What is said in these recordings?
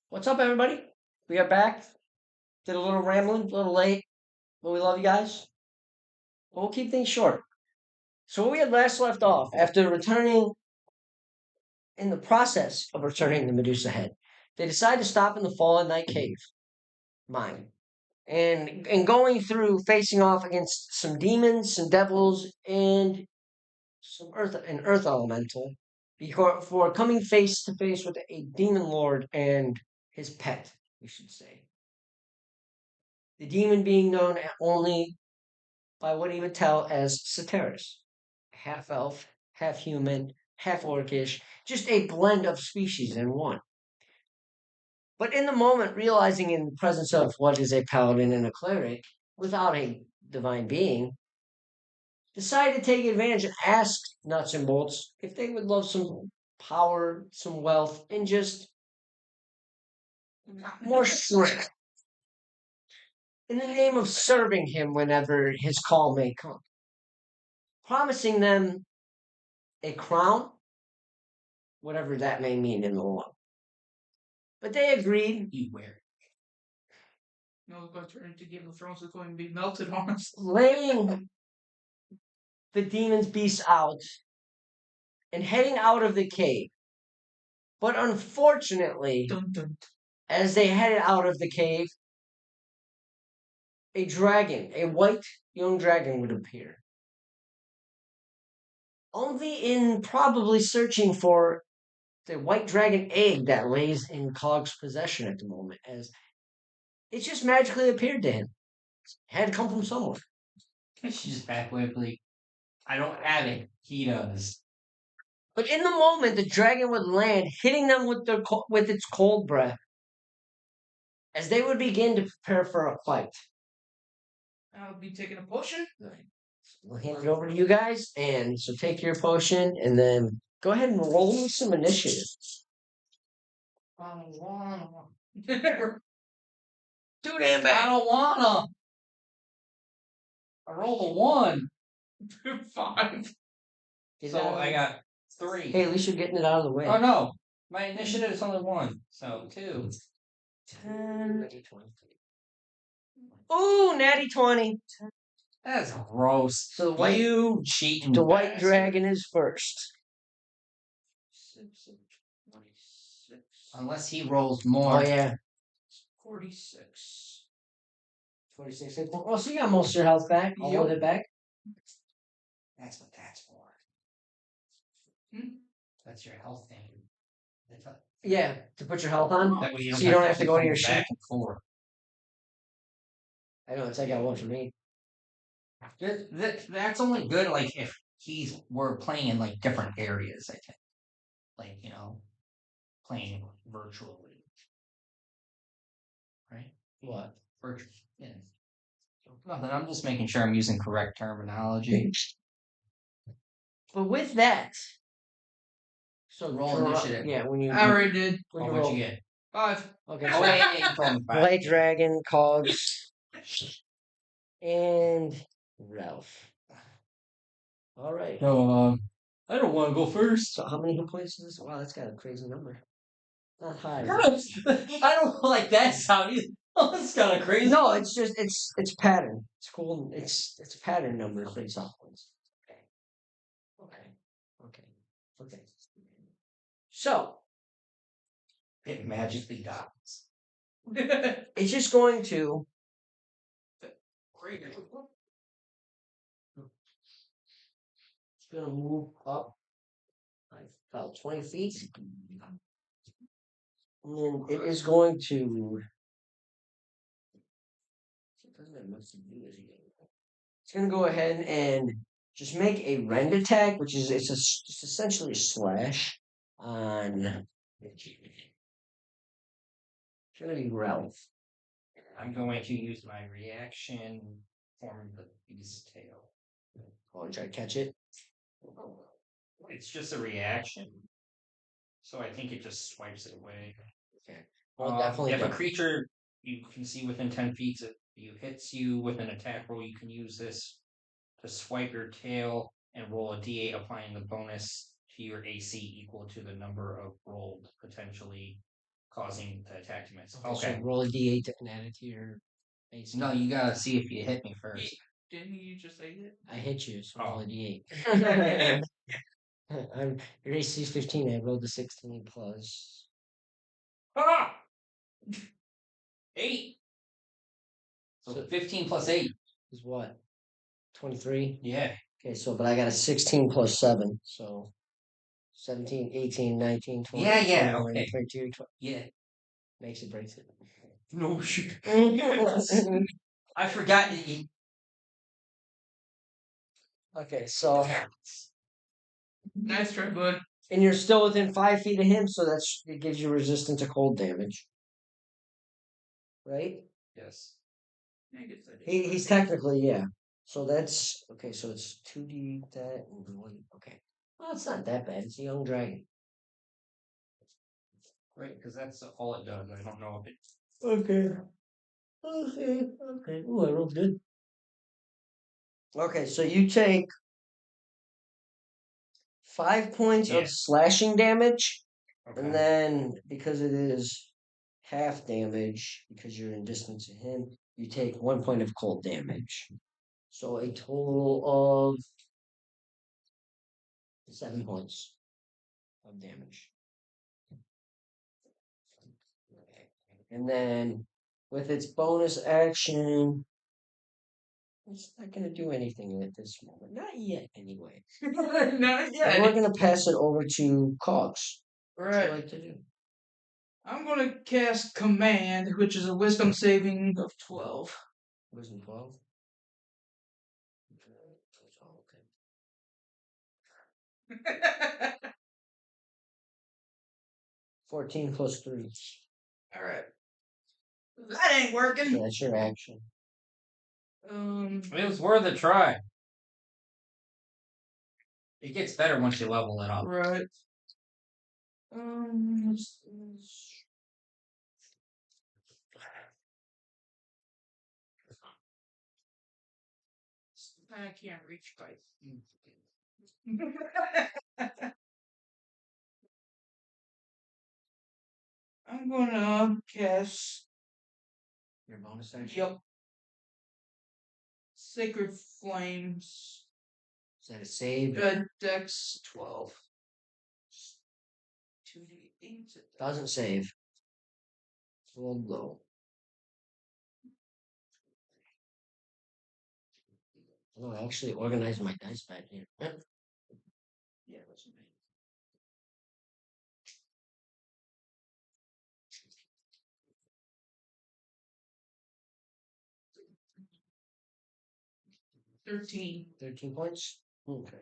What's up, everybody? We are back. Did a little rambling, a little late, but we love you guys. But we'll keep things short. So, where we had last left off, after returning, in the process of returning the Medusa head, they decide to stop in the Fallen Night Cave mine. And going through facing off against some demons, some devils, and an earth elemental before coming face to face with a demon lord and his pet, we should say. The demon being known only by what he would tell as Ceteris, half elf, half human, half orcish, just a blend of species in one. But in the moment, realizing in the presence of what is a paladin and a cleric, without a divine being, decided to take advantage and ask Nuts and Bolts if they would love some power, some wealth, and just more strength in the name of serving him whenever his call may come, promising them a crown, whatever that may mean in the long. But they agreed. Beware. No, going to turn into Game of Thrones is going to be melted on us. Laying the demon's beast out and heading out of the cave. But unfortunately, Dun, dun. as they headed out of the cave, a dragon, a white young dragon, would appear. Only in probably searching for the white dragon egg that lays in Cog's possession at the moment, as it just magically appeared to him. It had to come from somewhere. She just back away, like, I don't have it. He does. But in the moment, the dragon would land, hitting them with its cold breath, as they would begin to prepare for a fight. I'll be taking a potion. We'll hand it over to you guys, and so take your potion, and then go ahead and roll me some initiative. I don't wanna. Too damn I bad. don't wanna. I rolled a 1. 5. So I got 3. Hey, at least you're getting it out of the way. Oh no. My initiative is only 1. So 2. 10. Ooh, natty 20. That's gross. So the white, you cheating. the white bastard. dragon is first. 6 and 26. Unless he rolls more. Oh, yeah. 46. 46. Oh, so you got most of your health back. All of it back. That's what that's for. Hmm? That's your health thing. Yeah, to put your health on. That way you So you don't have to go to your back sheet. and forth. I know, it's like I got one for me. That's only good, like, if we're playing in, like, different areas, I think. Like, playing virtually. Right? What? Virtual. Yeah. Nothing, I'm just making sure I'm using correct terminology. But with that, so roll initiative. Yeah, when you. I already did. When you What'd roll. you get? 5. Okay. Oh, wait. White Dragon, Cogs, and Ralph. All right. So, I don't want to go first. So how many hit points is this? Wow, that's got a crazy number. Not high. I don't like that sound either. Oh, that's kind of crazy. No, it's just it's pattern. It's cool. It's a pattern number for these points. Okay. So It magically dies. it's just going to. It's going to move up about 20 feet. And then it is going to. It's going to go ahead and just make a rend attack, which is it's essentially a slash on. It's going to be Ralph. I'm going to use my reaction form the beast's tail. Oh, and try to catch it. It's just a reaction. So I think it just swipes it away. Okay. Well, definitely. If a creature you can see within 10 feet hits you with an attack roll, you can use this to swipe your tail and roll a d8, applying the bonus to your AC equal to the number of rolled potentially causing the attack to miss. So Okay. roll a d8 and add it to your base. No, you gotta see if you hit me first. Didn't you just say it? I hit you, so Oh. roll a d8. Your AC is 15. I rolled a 16 plus. Ah! 8. So So- 15 plus 8. Is what? 23? Yeah. Okay, so but I got a 16 plus 7, so 17, 18, 19, 20. Yeah, 21, okay. 22, 20. Yeah. Makes it, breaks it. No shit. Okay, I forgot that you. so Nice try, bud. and you're still within 5 feet of him, so it gives you resistance to cold damage, right? Yes. I guess that is He's fine. technically, yeah. So that's okay. So it's 2d that and 1. Okay, well, it's not that bad. It's a young dragon. Right, because that's all it does. I don't know if it. Okay. Okay. Ooh, I rolled good. Okay, so you take 5 points Yeah. of slashing damage, Okay. and then because it is half damage, because you're in distance to him, you take 1 point of cold damage. So a total of 7 points of damage. And then with its bonus action, it's not going to do anything at this moment. Not yet, anyway. Not And yet. we're going to pass it over to Cogs. What would you Right. like to do? I'm gonna cast Command, which is a Wisdom saving of 12. Wisdom 12. Okay. 14 plus 3. Alright. That ain't So working. that's your action. It was worth a try. It gets better once you level it up. Right. I can't reach quite. I'm gonna cast. Your bonus action? Yep. Sacred Flames. Is that a save? Dex 12. 2d8. Doesn't save. It's a little low. Oh, I actually organized my dice back here. Yeah, that's amazing. $13. 13 points? Okay.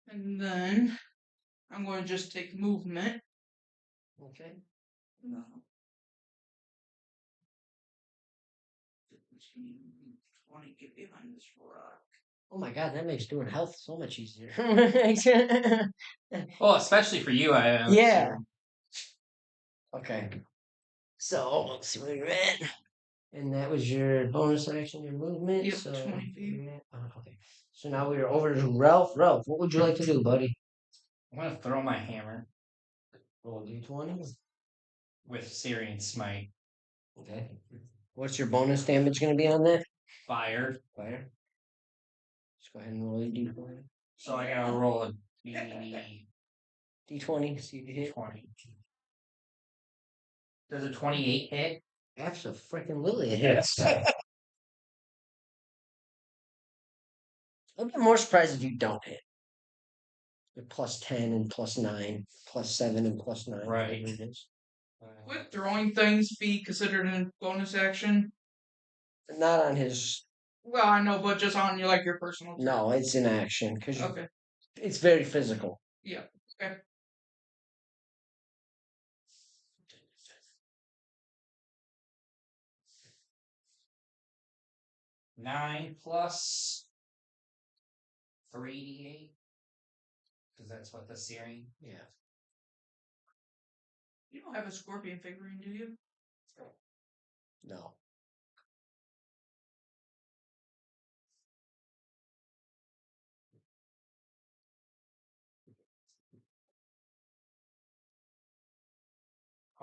And then I'm going to just take movement. Okay. No. 15, 20, get behind this rock. Oh my god, that makes doing health so much easier. Well, especially for you, I Yeah. Okay. So let's see where you're at. And that was your bonus action, your movement. Yep, So 20 feet. okay. So now we're over to Ralph. Ralph, what would you like to do, buddy? I'm gonna throw my hammer Roll d20. with Syrian Smite. Okay. What's your bonus damage going to be on that? Fire. Fire. Let's go ahead and roll a d20. So I gotta roll a d20. D20, see if you hit. Does a 28 hit? Absolutely it hits. I'd be more surprised if you don't hit. You're plus 10 and plus 9, plus 7 and plus 9. Right. Whatever it is. Would throwing things be considered a bonus action? Not on his. Well, I know, but just on your personal turn. No, it's in action because Okay. it's very physical. Yeah. Okay. Nine plus 3d8. Because that's what the Syrian. Yeah. You don't have a scorpion figurine, do you? No.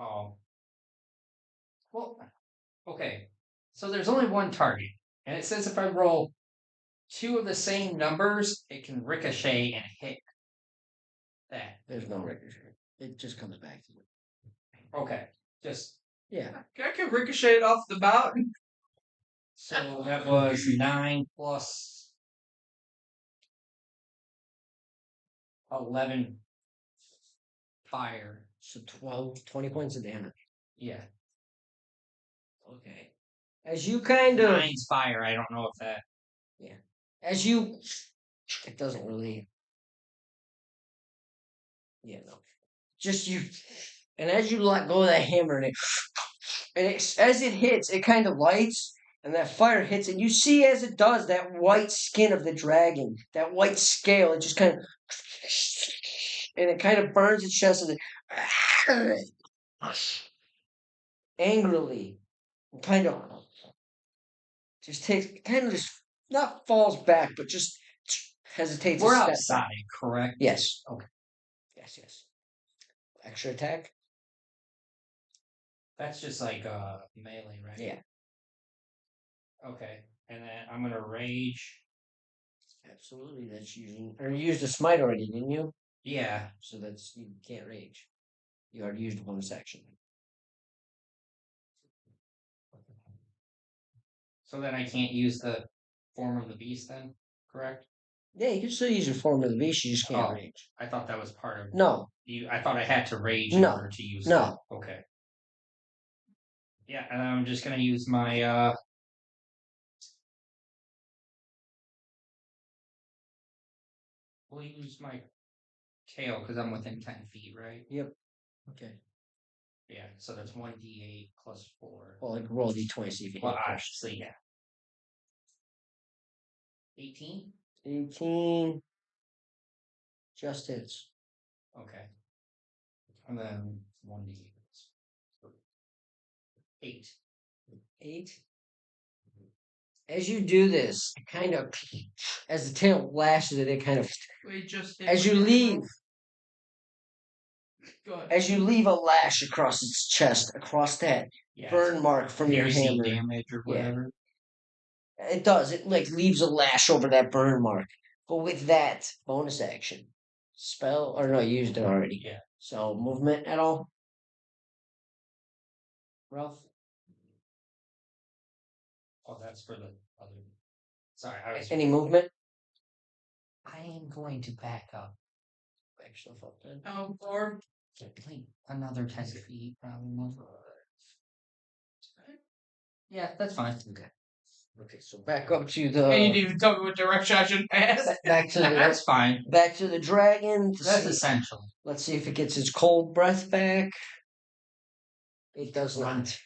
Oh. Well, okay. So there's only one target, and it says if I roll two of the same numbers, it can ricochet and hit that. There's no ricochet. It just comes back to you. Okay. Just Yeah. I can ricochet it off the bout. so that was 9 plus 11 fire. So 20 points of damage. Yeah. Okay. As you kind of, Nine's fire. I don't know if that. as you, it doesn't really. Yeah, no. Just you, and as you let go of that hammer, as it hits, it kind of lights, and that fire hits, and you see as it does that white skin of the dragon, that white scale, it just kind of, and it kind of burns its chest, and it, angrily, kind of, just takes, kind of just not falls back, but just hesitates. We're a step outside, back. correct? Yes. Okay. Yes. Extra attack. That's just like melee, right? Yeah. Okay. And then I'm gonna rage. Absolutely, that's using. Or you used a smite already, didn't you? Yeah. So that's you can't rage. You already used a bonus action. So then I can't use the form of the beast then, correct? Yeah, you can still use your form of the beast. You just can't Oh. rage. I thought that was part of No, you. I thought I had to rage in No. order to use No. that. Okay. Yeah, and I'm just gonna use my we'll use my tail because I'm within 10 feet, right? Yep. Okay. Yeah, so that's 1d8 plus 4. Well, like roll d20 see if you Well, hit first. actually, yeah. 18? 18. Just hits. Okay. And then 1d8. 8. 8. As you do this, it kind of, as the tail lashes it, it kind of, Wait, just as you leave, Go ahead. as you leave a lash across its chest, across that Yeah. burn mark from your piercing hammer. damage or Yeah. whatever. It does. It like leaves a lash over that burn mark. But with that bonus action, spell or no, you used it already. Yeah. So movement at all, Ralph? Oh, that's for the other. Sorry, I was. Any movement? I am going to back up. Back yourself up then. Oh, or Like another 10 feet, probably. Yeah, that's fine. Okay. Okay, so back up to and you the didn't even tell me what direction I should pass. back to the That's fine. back to the dragon. To That's see, essential. let's see if it gets its cold breath back. It does not.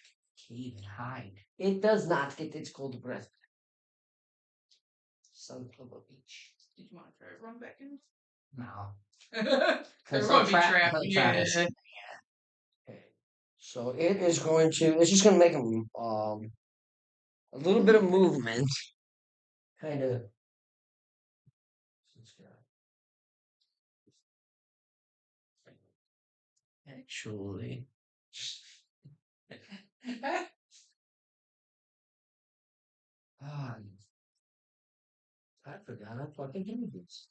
Cave and hide. It does not get its cold breath. Son of a beach. Did you want to try to run back in? No. They're going to be trapped. Yeah. Okay. So it is going to. It's just going to make a little bit of movement, kind of. Actually, I forgot I fucking did this.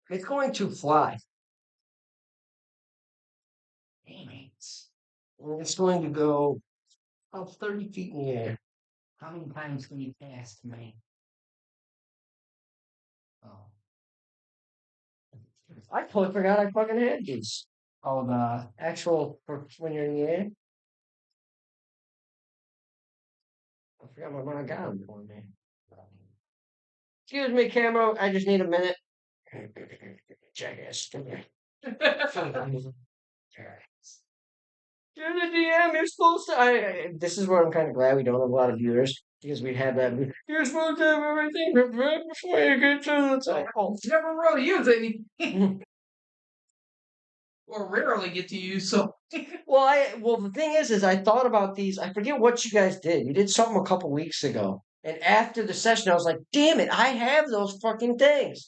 It's going to fly. Damn it. And it's going to go about 30 feet in the air. How many times can you cast me? Oh. I totally forgot I fucking had these. Oh, the. Actual, for when you're in the air. I forgot my mind got them for me. Excuse me, camera. I just need a minute. Jackass. You're the DM. You're supposed to. This is where I'm kind of glad we don't have a lot of viewers because we'd have that. You're supposed to have everything prepared before you get to the table. Never really use any. or rarely get to use. So Well, the thing is I thought about these. I forget what you guys did. You did something a couple weeks ago, and after the session, I was like, "Damn it, I have those fucking things."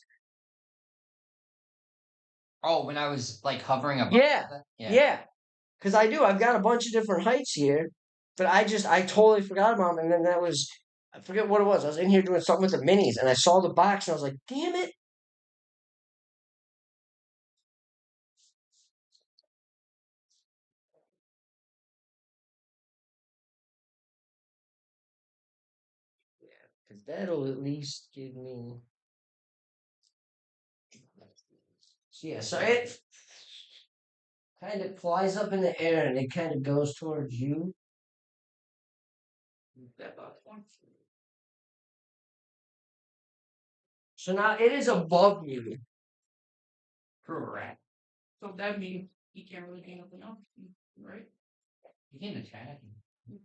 Oh, when I was like hovering above. Yeah, Yeah. yeah, because I do. I've got a bunch of different heights here, but I totally forgot about them. And then I forget what it was. I was in here doing something with the minis, and I saw the box, and I was like, "Damn it." Because that'll at least give me. So yeah, so it kind of flies up in the air and it kind of goes towards you. So now it is above you. Correct. so that means he can't really gain nothing else, right? You can attack.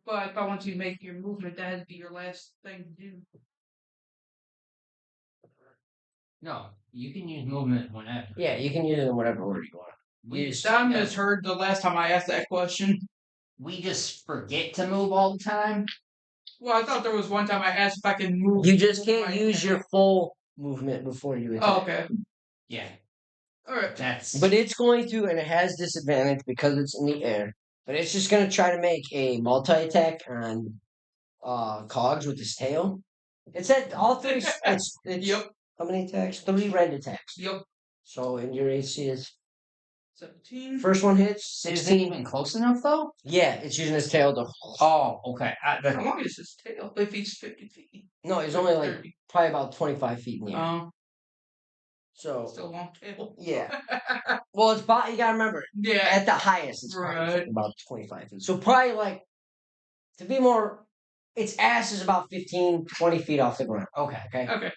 But if I want you to make your movement, that'd be your last thing to do. No, you can use movement whenever. Yeah, you can use it in whatever order you want. We just I misheard the last time I asked that question. we just forget to move all the time. Well, I thought there was one time I asked if I can move. You just can't my use attack. your full movement before you attack. Oh, okay. Yeah, All right. that's. But it's going to, and it has disadvantage because it's in the air. But it's just going to try to make a multi-attack on Cogs with his tail. It's at all three. It's Yep. How many attacks? 3 red attacks. Yep. So and your AC is 17. first one hits Is it 16. even close enough though? Yeah, it's using his tail to. Oh, okay. How long is his tail? If he's 50 feet. No, he's only like 30. probably about 25 feet in the air. So Still a long tail. yeah. Well, it's about you gotta remember Yeah. at the highest it's probably Right. about 25 feet. So probably like to be more, its ass is about 15, 20 feet off the ground. Okay. Okay. Okay.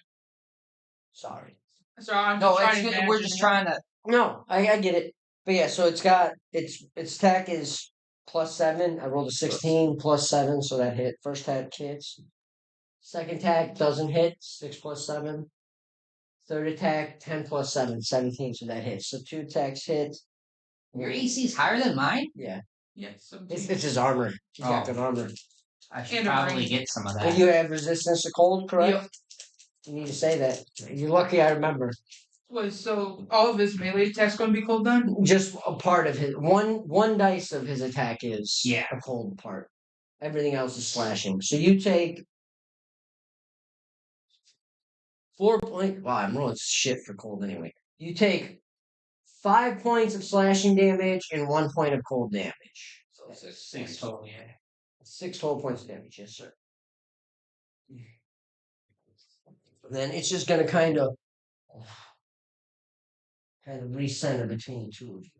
Sorry. So I'm No, just trying to we're imagine just it. trying to. No, I get it. But yeah, so it's got its attack is +7. I rolled a 16 +7, so that hit. First attack hits. Second attack doesn't hit. 6 +7. Third attack 10 +7, 17, so that hits. So 2 attacks hit. Your AC is higher than mine. Yeah, Yeah, 17. it's his armor. He's got Oh. good armor. I should And a probably range. get some of And that. you have resistance to cold, correct? Yep. You need to say that. You're lucky I remember. Wait, so all of his melee attacks going to be cold then? Just a part of his one dice of his attack is Yeah. a cold part. Everything else is slashing. So you take 4 points. Wow, I'm rolling shit for cold anyway. You take 5 points of slashing damage and 1 point of cold damage. So 6 total. Yeah. 6 total points of damage, yes, sir. Then it's just gonna kind of recenter between the two of you.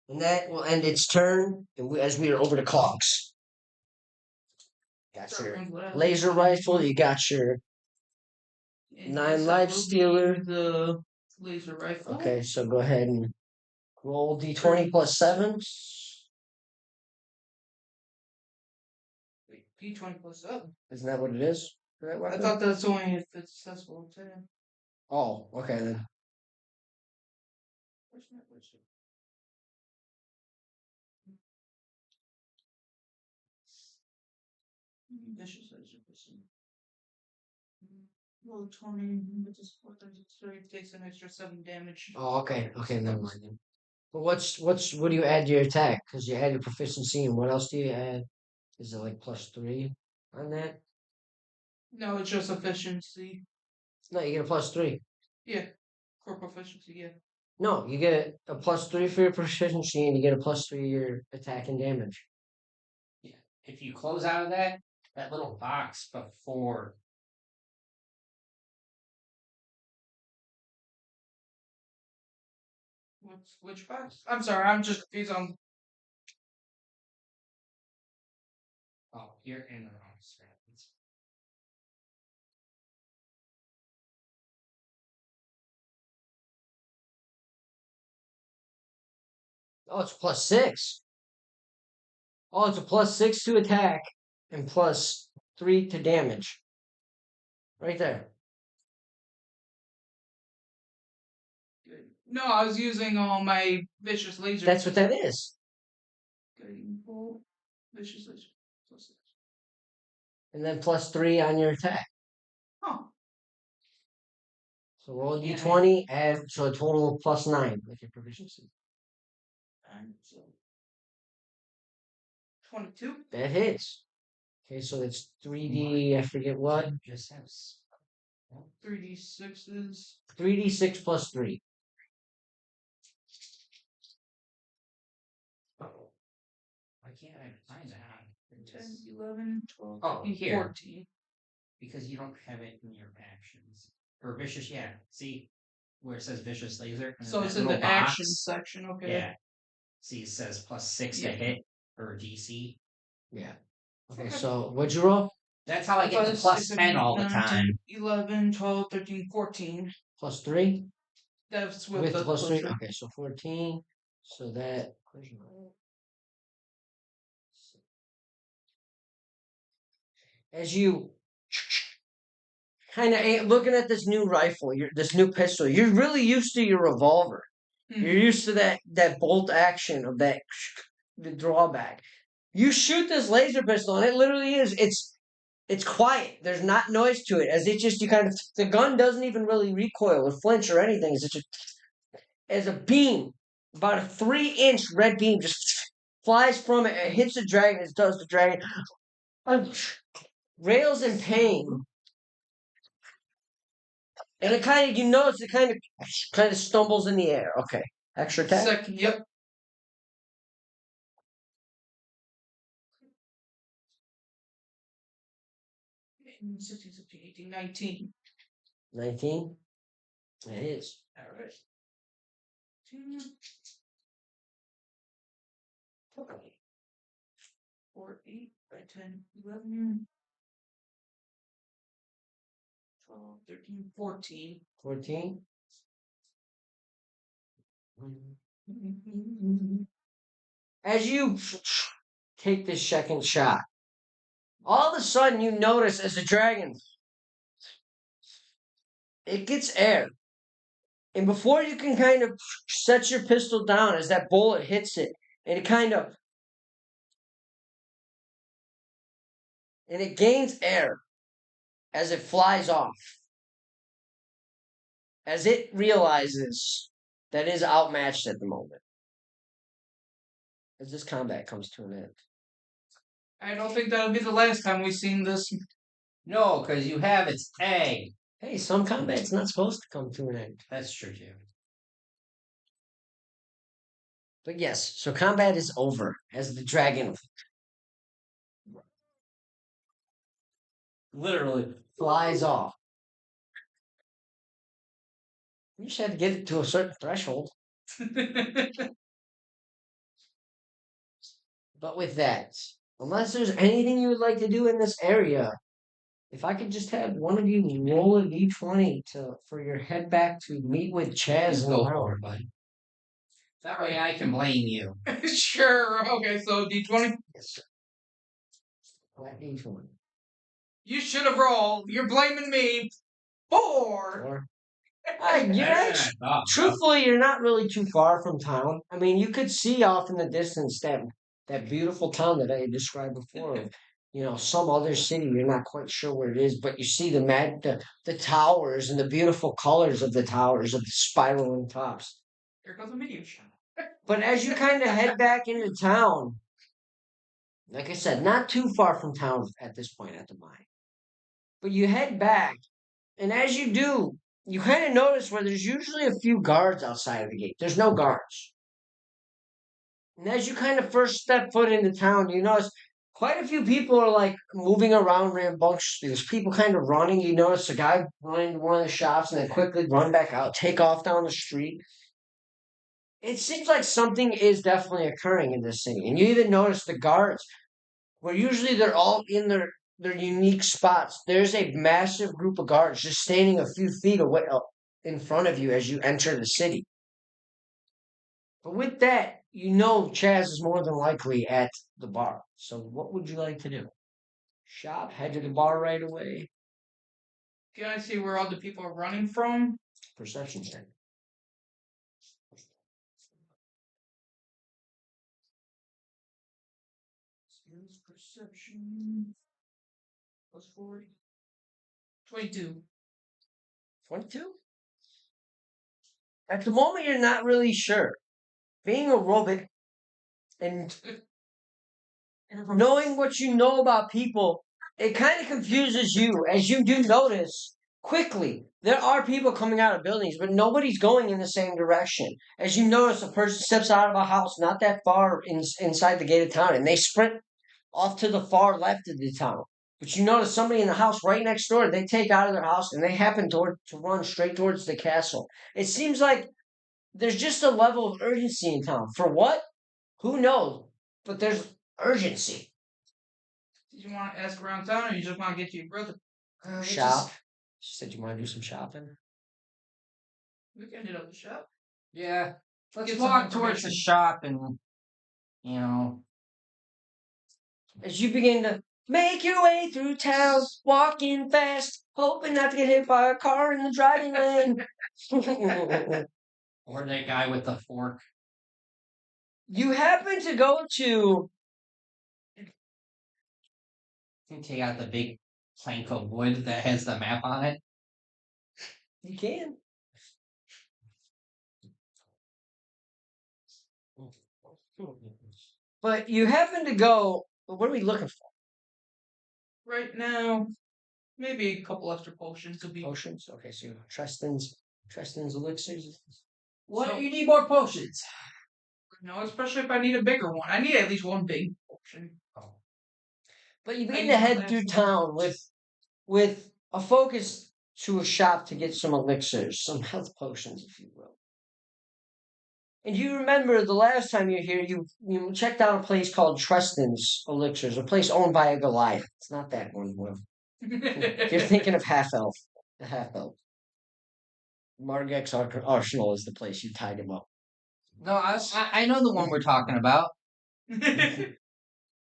And that will end its turn as we are over to Cogs. Got your laser rifle, you got your And 9 yes, life I will be stealer. The laser rifle. Okay, so go ahead and roll d20 +7. Wait, D20 +7. Isn't that what it is? I thought that's only if it's successful. 10. Oh, okay then. Where's my wizard? Vicious laser pistol. Roll 20, which is 433, takes an extra 7 damage. Oh, okay, never mind then. But what do you add to your attack? Because you add your proficiency, and what else do you add? Is it like +3 on that? No, it's just efficiency. No, you get a +3. Yeah, core proficiency, yeah. No, you get a +3 for your proficiency, and you get a +3 your attack and damage. Yeah. If you close out of that little box before. Which box? I'm sorry, I'm just confused on. Oh, you're in the wrong screen. Oh, it's +6. Oh, it's a +6 to attack and +3 to damage. Right there. No, I was using my vicious laser. That's what that is. Guiding bolt, vicious laser. And then +3 on your attack. Huh. So roll a d20, add so a total of +9 with your proficiency. And so 22. That hits. Okay, so that's 3d, I forget what. Just has 3d6s. 3d6 plus 3. Why can't I find that? 10, 11, 12, Oh, 13, here. 14. Because you don't have it in your actions. Or vicious, yeah. See where it says vicious laser? And So then it's that in the little box? action section, okay. Yeah. See, it says +6 to Yeah. hit or DC. Yeah. Okay, Okay. so what'd you roll? That's how I get the +10 all the time. 11, 12, 13, 14. +3? That's With the +3? +3. Okay, so 14. So that. As you kind of looking at this new rifle, this new pistol, you're really used to your revolver. Mhm. You're used to that bolt action of the drawback. You shoot this laser pistol, and it literally is. It's quiet. There's not noise to it, as it just the gun doesn't even really recoil or flinch or anything. It's just as a beam, about a 3-inch red beam just flies from it. It hits the dragon. It does the dragon. Rails in pain. And it you notice it kind of stumbles in the air. Okay. Extra attack? Second, yep. 16, 17, 18, 19. 19? It is. Alright. 4, 8, 9, 10, 11, 12, 13, 14. 14? As you take this second shot, all of a sudden you notice as the dragon, it gets air. And before you can kind of set your pistol down as that bullet hits it, and it gains air as it flies off. As it realizes that it is outmatched at the moment. As this combat comes to an end. I don't think that'll be the last time we've seen this. No, because you have its tag. Hey, some combat's not supposed to come to an end. That's true, too. But yes, so combat is over as the dragon literally flies off. You just had to get it to a certain threshold. But with that, unless there's anything you would like to do in this area, if I could just have one of you roll a d20 for your head back to meet with Chaz Go and for it, buddy. That way I can blame you. Sure. Okay, so D20. Yes, sir. Flat d20. You should have rolled. You're blaming me. 4. Truthfully, you're not really too far from town. I mean, you could see off in the distance that beautiful town that I described before. Some other city. You're not quite sure where it is, but you see the towers and the beautiful colors of the towers of the spiraling tops. Here goes a video shot. But as you kind of head back into town, like I said, not too far from town at this point at the mine. But you head back, and as you do, you kind of notice where there's usually a few guards outside of the gate. There's no guards. And as you kind of first step foot into town, you notice quite a few people are like moving around rambunctiously. There's people kind of running. You notice a guy running to one of the shops and then quickly run back out, take off down the street. It seems like something is definitely occurring in this city. And you even notice the guards, where usually they're all in their unique spots. There's a massive group of guards just standing a few feet away in front of you as you enter the city. But with that, Chaz is more than likely at the bar. So what would you like to do? Shop, head to the bar right away. Can I see where all the people are running from? Perception check. Perception plus 40. 22. 22? At the moment, you're not really sure. Being a robot and knowing what you know about people, it kind of confuses you, as you do notice quickly. There are people coming out of buildings, but nobody's going in the same direction. As you notice, a person steps out of a house not that far inside the gate of town, and they sprint off to the far left of the town. But you notice somebody in the house right next door, they take out of their house and they happen to run straight towards the castle. It seems like there's just a level of urgency in town. For what? Who knows? But there's urgency. Did you want to ask around town or you just want to get to your brother? Shop. She said you want to do some shopping. We can hit up the shop. Yeah. Let's Get some walk towards the information. shop and, you know. As you begin to make your way through town, walking fast, hoping not to get hit by a car in the driving lane. Or that guy with the fork. You happen to go to. You take out the big plank of wood that has the map on it. You can. But you happen to go. What are we looking for? Right now, maybe a couple extra potions would be. Potions? Okay, so you Tristan's elixirs. What? So- You need more potions. No, especially if I need a bigger one. I need at least one big potion. But you begin I to use head the through last town with a focus to a shop to get some elixirs, some health potions, if you will. And you remember the last time you were here, you checked out a place called Tristan's Elixirs, a place owned by a Goliath. It's not that one, Will. You're thinking of Half Elf, the Half Elf. Margex Arsenal is the place you tied him up. No, I know the one we're talking about.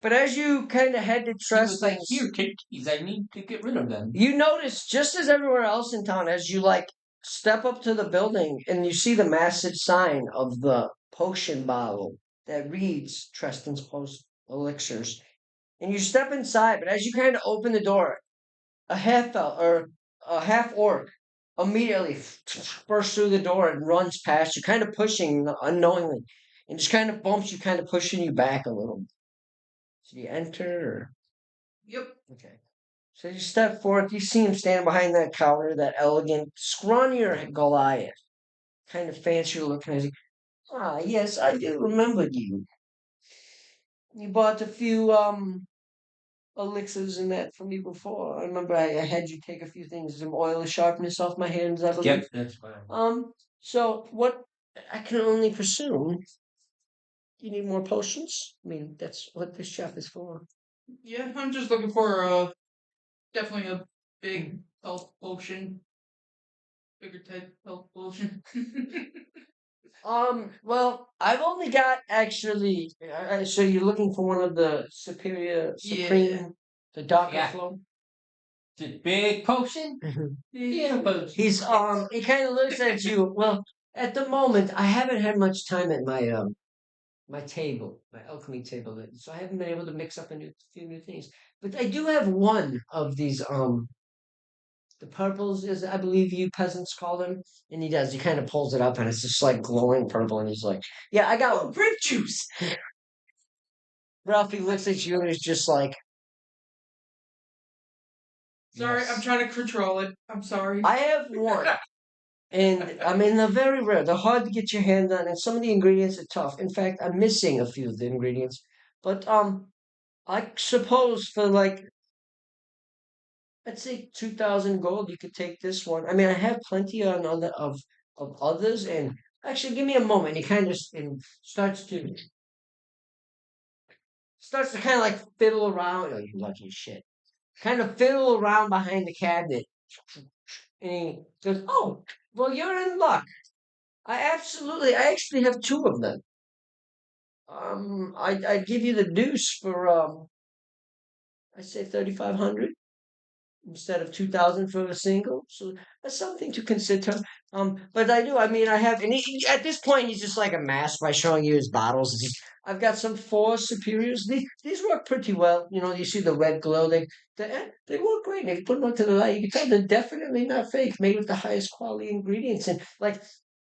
But as you kind of head to He was like, Tristan's, here, take these. I need to get rid of them. you notice just as everywhere else in town, as you step up to the building and you see the massive sign of the potion bottle that reads Tristan's Post Elixirs. And you step inside, but as you kind of open the door, a half elf or a half orc immediately bursts through the door and runs past you, kind of pushing unknowingly, and just kind of bumps you, kind of pushing you back a little. So you enter, or Yep. okay. So you step forth. You see him standing behind that counter, that elegant, scrawnier Goliath, kind of fancier looking. As ah, yes, I do remember you. You bought a few elixirs and that for me before. I remember I had you take a few things, some oil of sharpness off my hands, I believe. Yep, that's fine. So what I can only presume you need more potions? I mean, that's what this shop is for. Yeah, I'm just looking for definitely a big health potion. Bigger type health potion. Well, I've only got actually. So you're looking for one of the superior, supreme, Yeah. the darker Yeah. flow. The big potion? Yeah, but He kind of looks at you. Well, at the moment, I haven't had much time at my table, my alchemy table, so I haven't been able to mix up few new things. But I do have one of these the purples, is I believe you peasants call them, and he does. He kind of pulls it up, and it's just like glowing purple, and he's like, "Yeah, I got grape juice." Ralphie looks at you and is just like, Sorry, yes. I'm trying to control it. I'm sorry. I have one. And I mean, they're very rare. They're hard to get your hand on, and some of the ingredients are tough. In fact, I'm missing a few of the ingredients. But I suppose for I'd say 2,000 gold, you could take this one. I mean, I have plenty on other of others, and actually, give me a moment. He kind of starts to kind of like fiddle around. Oh, you lucky shit! Kind of fiddle around behind the cabinet, and he goes, "Oh, well, you're in luck. I actually have two of them. I'd give you the deuce for I say 3,500. instead of 2,000 for a single. So that's something to consider. But I do. I mean, I have, and at this point, he's just like a mask by showing you his bottles. I've got some four superiors. These work pretty well. You know, you see the red glow. They work great. And if you put them onto the light, you can tell they're definitely not fake. Made with the highest quality ingredients. And like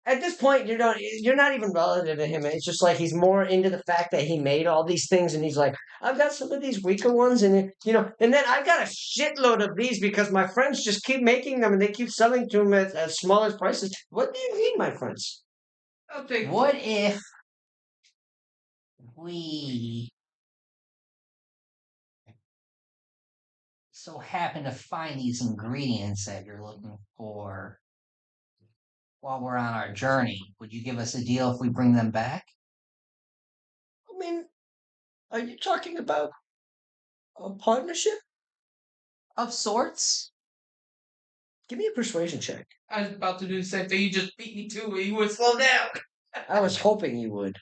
at this point, you're not even relative to him. It's just like he's more into the fact that he made all these things, and he's like, I've got some of these weaker ones, and then I've got a shitload of these because my friends just keep making them and they keep selling to them at smaller prices. What do you mean, my friends? I'll take. What if we so happen to find these ingredients that you're looking for while we're on our journey? Would you give us a deal if we bring them back? I mean, are you talking about a partnership? Of sorts? Give me a persuasion check. I was about to do the same thing. You just beat me to it. You would slow down. I was hoping you would.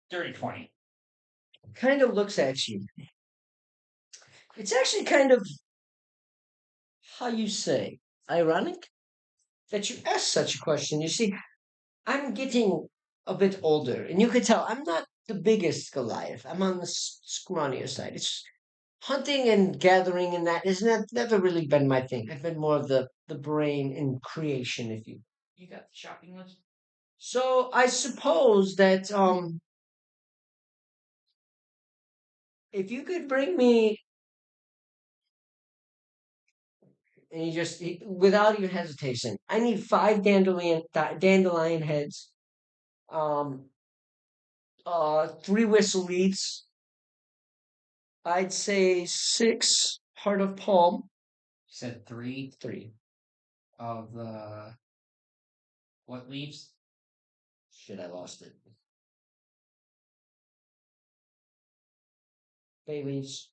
Dirty 20. Kind of looks at you. It's actually kind of, how you say, ironic that you ask such a question. You see, I'm getting a bit older, and you could tell I'm not the biggest Goliath. I'm on the scrawnier side. It's hunting and gathering, and that is not never really been my thing. I've been more of the brain and creation, if you. You got the shopping list? So I suppose that if you could bring me, and without even hesitation, I need five dandelion heads, um, three whistle leads. I'd say six heart of palm. You said three Three. of the what leaves? Shit, I lost it. Bay leaves.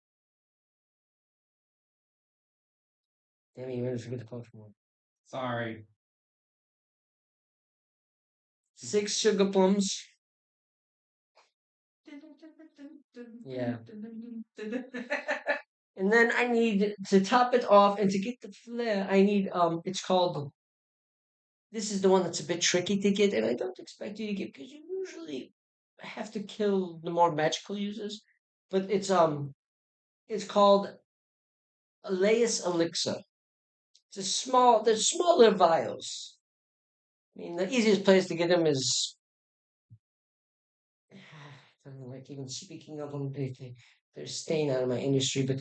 Damn, you really forget the Pokemon. Sorry. Six sugar plums. Yeah. And then I need to top it off and to get the flair, I need it's called, this is the one that's a bit tricky to get, and I don't expect you to get because you usually have to kill the more magical users. But it's called Elias Elixir. They're smaller vials. I mean, the easiest place to get them is, I don't like even speaking of them. They're staying out of my industry, but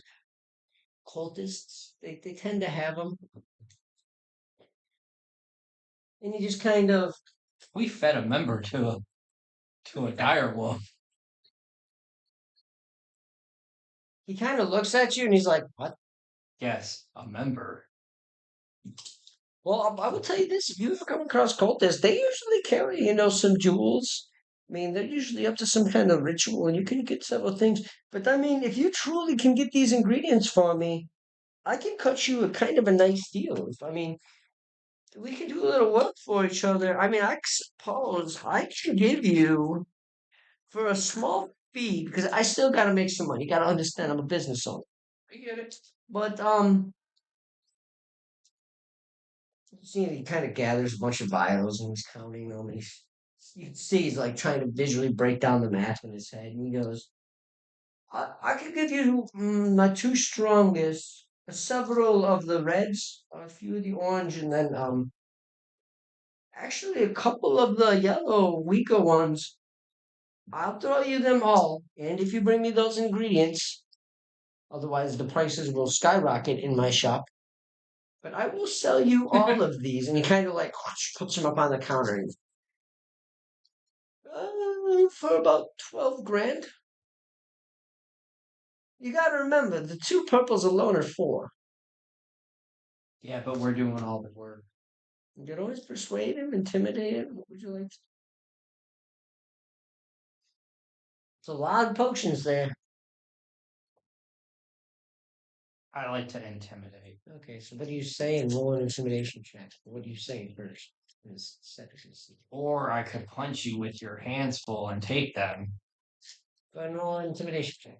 cultists, they tend to have them. And you just kind of, We fed a member to a dire wolf. he kind of looks at you and he's like, what? Yes, a member. Well, I will tell you this: if you ever come across cultists, they usually carry, some jewels. I mean, they're usually up to some kind of ritual, and you can get several things. But I mean, if you truly can get these ingredients for me, I can cut you a kind of a nice deal. I mean, we can do a little work for each other. I mean, I suppose I can give you for a small fee because I still got to make some money. You got to understand, I'm a business owner. I get it. But see, he kind of gathers a bunch of vials and he's counting them. And you can see he's like trying to visually break down the math in his head. And he goes, I could give you my two strongest, several of the reds, a few of the orange, and then actually a couple of the yellow, weaker ones. I'll throw you them all. And if you bring me those ingredients, otherwise the prices will skyrocket in my shop. But I will sell you all of these. And he kind of like puts them up on the counter. And for about 12 grand. You gotta remember, the two purples alone are four. Yeah, but we're doing all the work. You could always persuade him, intimidate him. What would you like? It's a lot of potions there. I like to intimidate. Okay, so what do you say in roll an intimidation check? What do you say first? Or I could punch you with your hands full and take them. Go ahead and roll an intimidation check.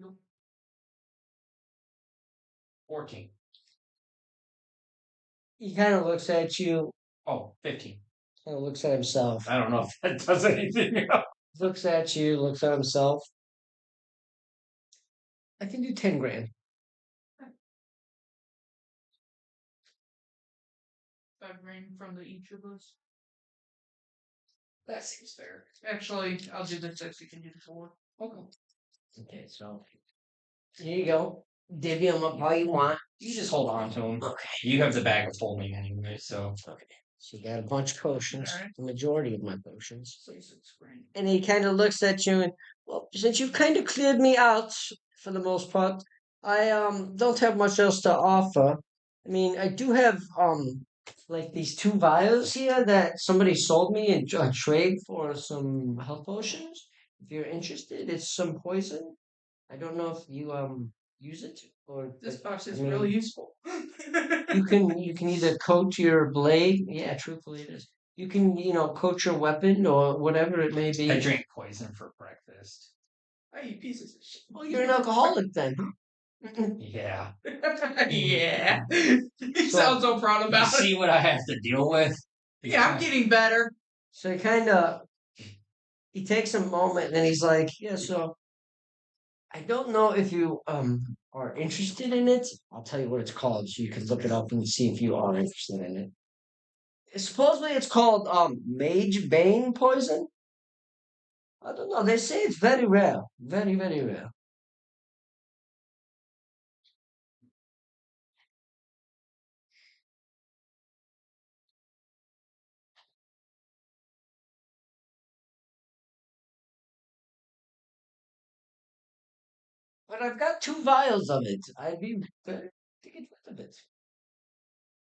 Nope. 14. He kind of looks at you, Oh, 15. kind of looks at himself. I don't know if that does anything else. Looks at you, looks at himself. I can do 10 grand. 5 grand from each of us. That seems fair. Actually, I'll do the 6. You can do the 4. Okay. Okay, so here you go. Divvy them up how you want. You just hold on to them. Okay. You have the bag of holding anyway, so. Okay. So you got a bunch of potions, Alright. the majority of my potions. So 6 grand. And he kind of looks at you and, well, since you've kind of cleared me out for the most part, I don't have much else to offer. I mean, I do have like these 2 vials here that somebody sold me in a trade for some health potions. If you're interested, it's some poison. I don't know if you use it or This box is I mean, really useful. you can either coat your blade. Yeah, truthfully, it is. You can coat your weapon or whatever it may be. I drink poison for breakfast. I eat pieces of shit. Oh, you're an alcoholic then, huh? Yeah. Yeah. He sounds so proud You about it. see what I have to deal with? Yeah, I'm getting better. So he takes a moment and he's like, yeah, so I don't know if you are interested in it. I'll tell you what it's called so you can look it up and see if you are interested in it. Supposedly it's called Mage Bane poison. I don't know. They say it's very rare. Very, very rare. But I've got 2 vials of it. I'd be better to get rid of it.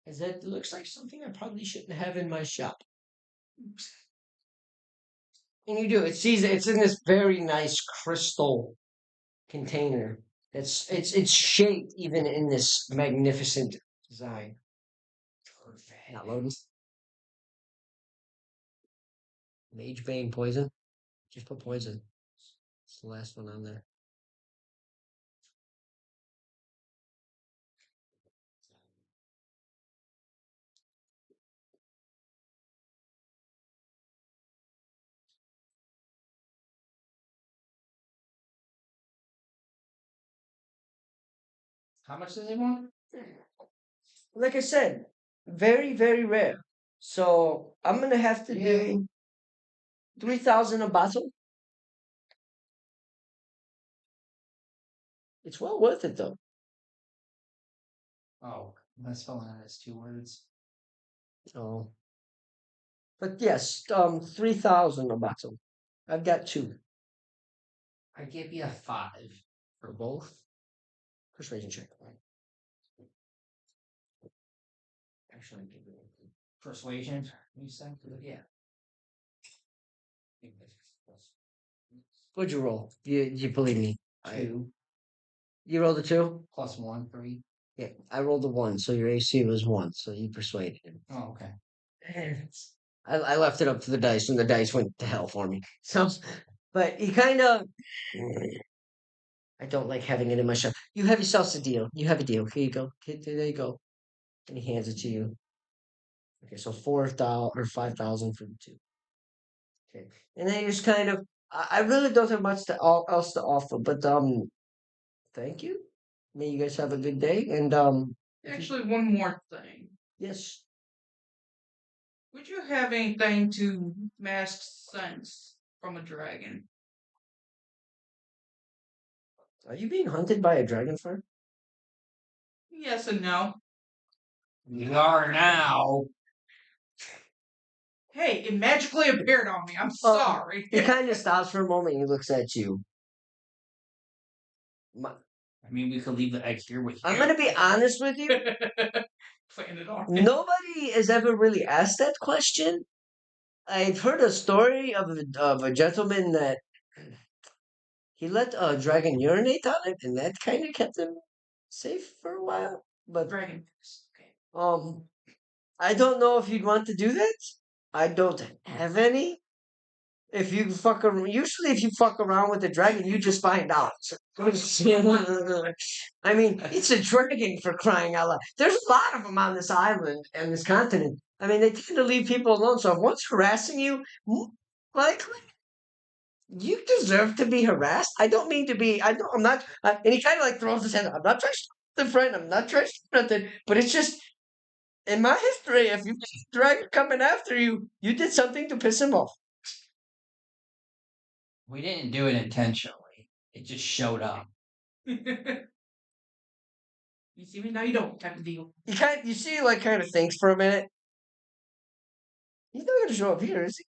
As that looks like something I probably shouldn't have in my shop. And you do. It's in this very nice crystal container. It's shaped even in this magnificent design. Perfect. Not loading. Mage Bane poison. Just put poison. It's the last one on there. How much does he want? Like I said, very, very rare. So I'm gonna have to do 3,000 a bottle. It's well worth it though. Oh, I'm spelling it as 2 words. Oh. But yes, 3,000 a bottle. I've got 2 I give you a 5. for both. Persuasion check. Actually, give you Persuasion, you said? Yeah. What'd you roll? You believe me? 2 You rolled a 2. plus 1, 3. Yeah, I rolled a 1, so your AC was 1, so you persuaded him. Oh, okay. I left it up to the dice, and the dice went to hell for me. So, but he kind of. I don't like having it in my shop. You have yourselves a deal. You have a deal. Here you go. There you go. And he hands it to you. Okay, so 4,000 or 5,000 for the 2. Okay, and then you just kind of. I really don't have much else to offer, but thank you. May you guys have a good day, and Actually, one more thing. yes. Would you have anything to mask sense from a dragon? Are you being hunted by a dragonfly? Yes and no. We are now. Hey, it magically appeared on me. I'm sorry. He kind of stops for a moment and he looks at you. I mean, we could leave the egg here with you. I'm gonna be honest with you. Playing it on. Nobody has ever really asked that question. I've heard a story of a gentleman that he let a dragon urinate on him, and that kind of kept him safe for a while. But Dragon. Okay. I don't know if you'd want to do that. I don't have any. if you fuck around, usually if you fuck around with the dragon, you just find out. I mean, it's a dragon for crying out loud. There's a lot of them on this island and this continent. I mean, they tend to leave people alone. So if one's harassing you, like you deserve to be harassed. I don't mean to be. I don't. I'm not. And he kind of like throws his hand up. I'm not trying to stop the friend. I'm not trying to stop nothing. But it's just in my history. If you see a dragon coming after you, you did something to piss him off. We didn't do it intentionally. It just showed up. You see me now, you don't type of deal. You see, he, like kind of thinks for a minute. He's not gonna show up here, is he?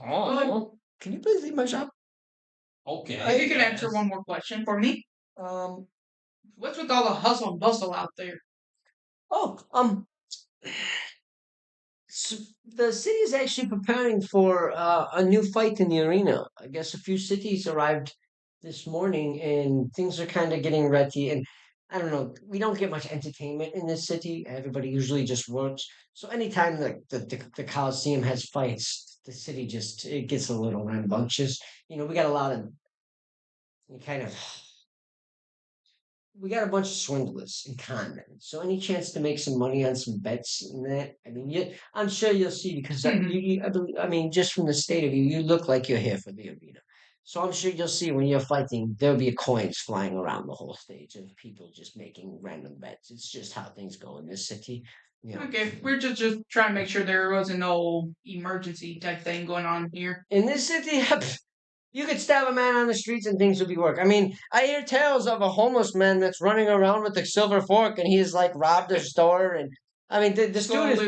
Oh, Can you please leave my shop? okay. If you can answer one more question for me, Um. what's with all the hustle and bustle out there? Oh. The city is actually preparing for a new fight in the arena. I guess a few cities arrived this morning, and things are kind of getting ready. And I don't know, we don't get much entertainment in this city. Everybody usually just works. So anytime the Coliseum has fights, the city just it gets a little rambunctious. We got a lot of kind of we got a bunch of swindlers and con men. So any chance to make some money on some bets and that? I mean, I'm sure you'll see because I mean, just from the state of you, you look like you're here for the arena. So I'm sure you'll see when you're fighting, there'll be coins flying around the whole stage of people just making random bets. It's just how things go in this city. Okay, we're just trying to make sure there wasn't no emergency type thing going on here. In this city, you could stab a man on the streets and things would be work. I mean, I hear tales of a homeless man that's running around with a silver fork and he's like robbed a store. And I mean, this dude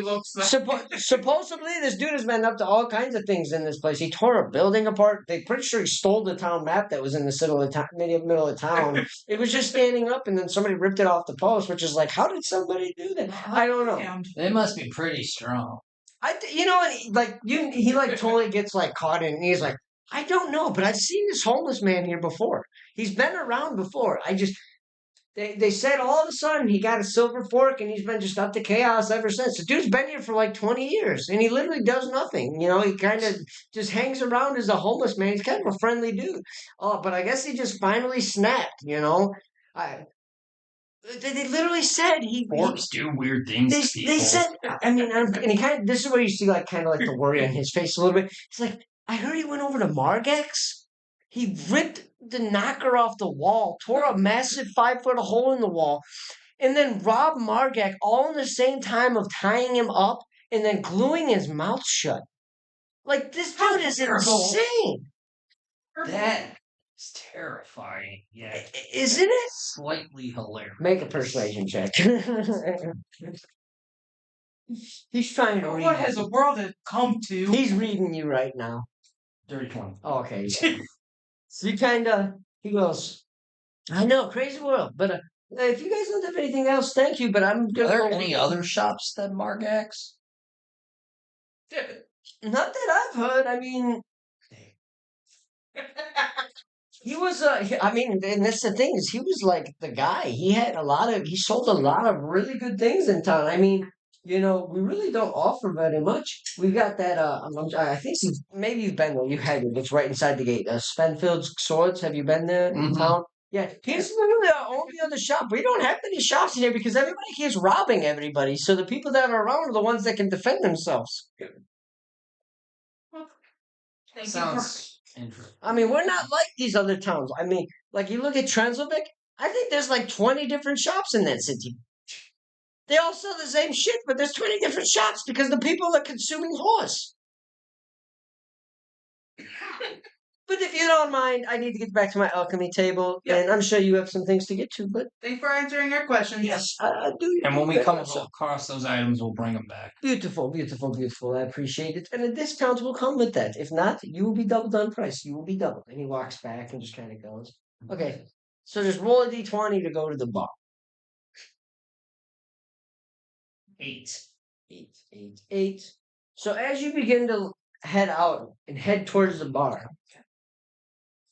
supposedly this dude has been up to all kinds of things in this place. He tore a building apart. They're pretty sure he stole the town map that was in the middle of town. It was just standing up, and then somebody ripped it off the post, which is like, how did somebody do that? I don't know. They must be pretty strong. He like totally gets like caught in. And he's like, I don't know, but I've seen this homeless man here before. He's been around before. They said all of a sudden he got a silver fork and he's been just up to chaos ever since. The dude's been here for like 20 years and he literally does nothing. He kind of just hangs around as a homeless man. He's kind of a friendly dude. Oh, but I guess he just finally snapped. They literally said Forks do weird things to people. They said, I mean, and he kind of, this is where you see like kind of like the worry on his face a little bit. He's like, I heard he went over to Margex. He ripped the knocker off the wall, tore a massive 5-foot hole in the wall, and then robbed Margek all in the same time of tying him up and then gluing his mouth shut. Like, this dude is insane. That is terrifying. Yeah. Isn't it? Slightly hilarious. Make a persuasion check. He's trying to read. What has the world come to? He's reading you right now. Dirty 20. Oh, okay. Yeah. So he goes, I know, crazy world, but if you guys don't have anything else, thank you, but I'm Are there any other shops than Margax? Not that I've heard. I mean, he was, and that's the thing is he was like the guy. He sold a lot of really good things in town. I mean, we really don't offer very much. We've got that, I think maybe you've been there. You had it. It's right inside the gate. Spenfield's Swords. Have you been there in town? Yeah. He's literally our only other shop. We don't have many shops here because everybody keeps robbing everybody. So the people that are around are the ones that can defend themselves. Sounds interesting. I mean, we're not like these other towns. I mean, like you look at Transylvania, I think there's like 20 different shops in that city. They all sell the same shit, but there's 20 different shops because the people are consuming horse. But if you don't mind, I need to get back to my alchemy table, and I'm sure you have some things to get to. But thanks for answering our questions. Yes, I do. And when we come across those items, we'll bring them back. Beautiful, beautiful, beautiful. I appreciate it. And a discount will come with that. If not, you will be doubled on price. You will be doubled. And he walks back and just kind of goes. Okay, so just roll a d20 to go to the bar. 8. 8. So as you begin to head out and head towards the bar,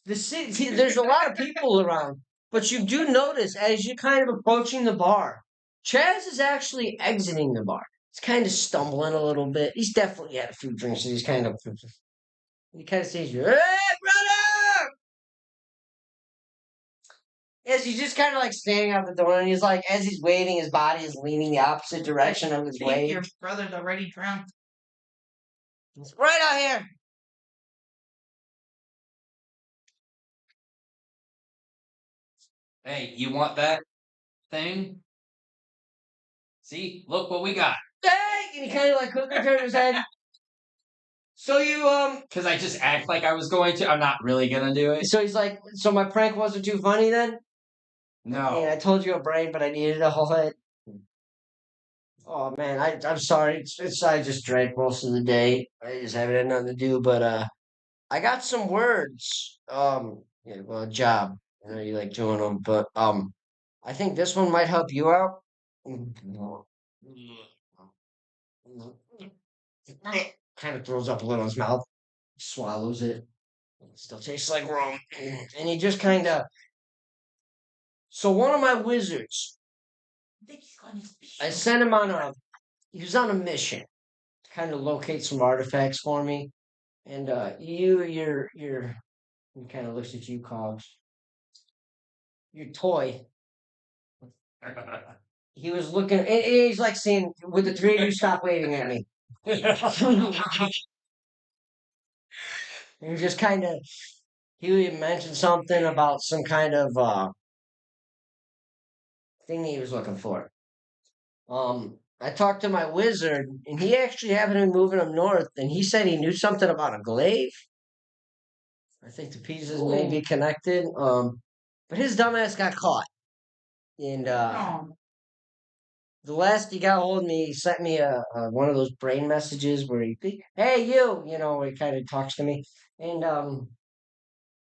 the city, there's a lot of people around, but you do notice as you're kind of approaching the bar, Chaz is actually exiting the bar. He's kind of stumbling a little bit. He's definitely had a few drinks, so he's kind of He kind of sees you. Hey, brother! Yes, he's just kind of like standing out the door, and he's like, as he's waving, his body is leaning the opposite direction of his Think wave. your brother's already drunk. He's right out here. Hey, you want that thing? See, look what we got. Hey! And he kind of like quickly turned his head. So you Because I just act like I was going to. I'm not really gonna do it. so he's like, so my prank wasn't too funny then? No. And I told you a brain, but I needed a whole head. Oh man, I'm sorry. I just drank most of the day. I just haven't had nothing to do. But I got some words. Yeah, well, job. I know you like doing them, but I think this one might help you out. Kind of throws up a little in his mouth, swallows it. Still tastes like rum, and he just kind of. So one of my wizards, I think he's going to speak. I sent him on a. He was on a mission to kind of locate some artifacts for me. And he kind of looks at you, Cogs. Your toy. He was looking, and he's like saying, "Would the three of you stop waving at me?" And just kind of, he mentioned something about some kind of thing he was looking for. I talked to my wizard, and he actually happened to be moving up north, and he said he knew something about a glaive. I think the pieces may be connected. But his dumbass got caught. And Oh, the last he got hold of me, he sent me a one of those brain messages where hey you know, where he kind of talks to me. And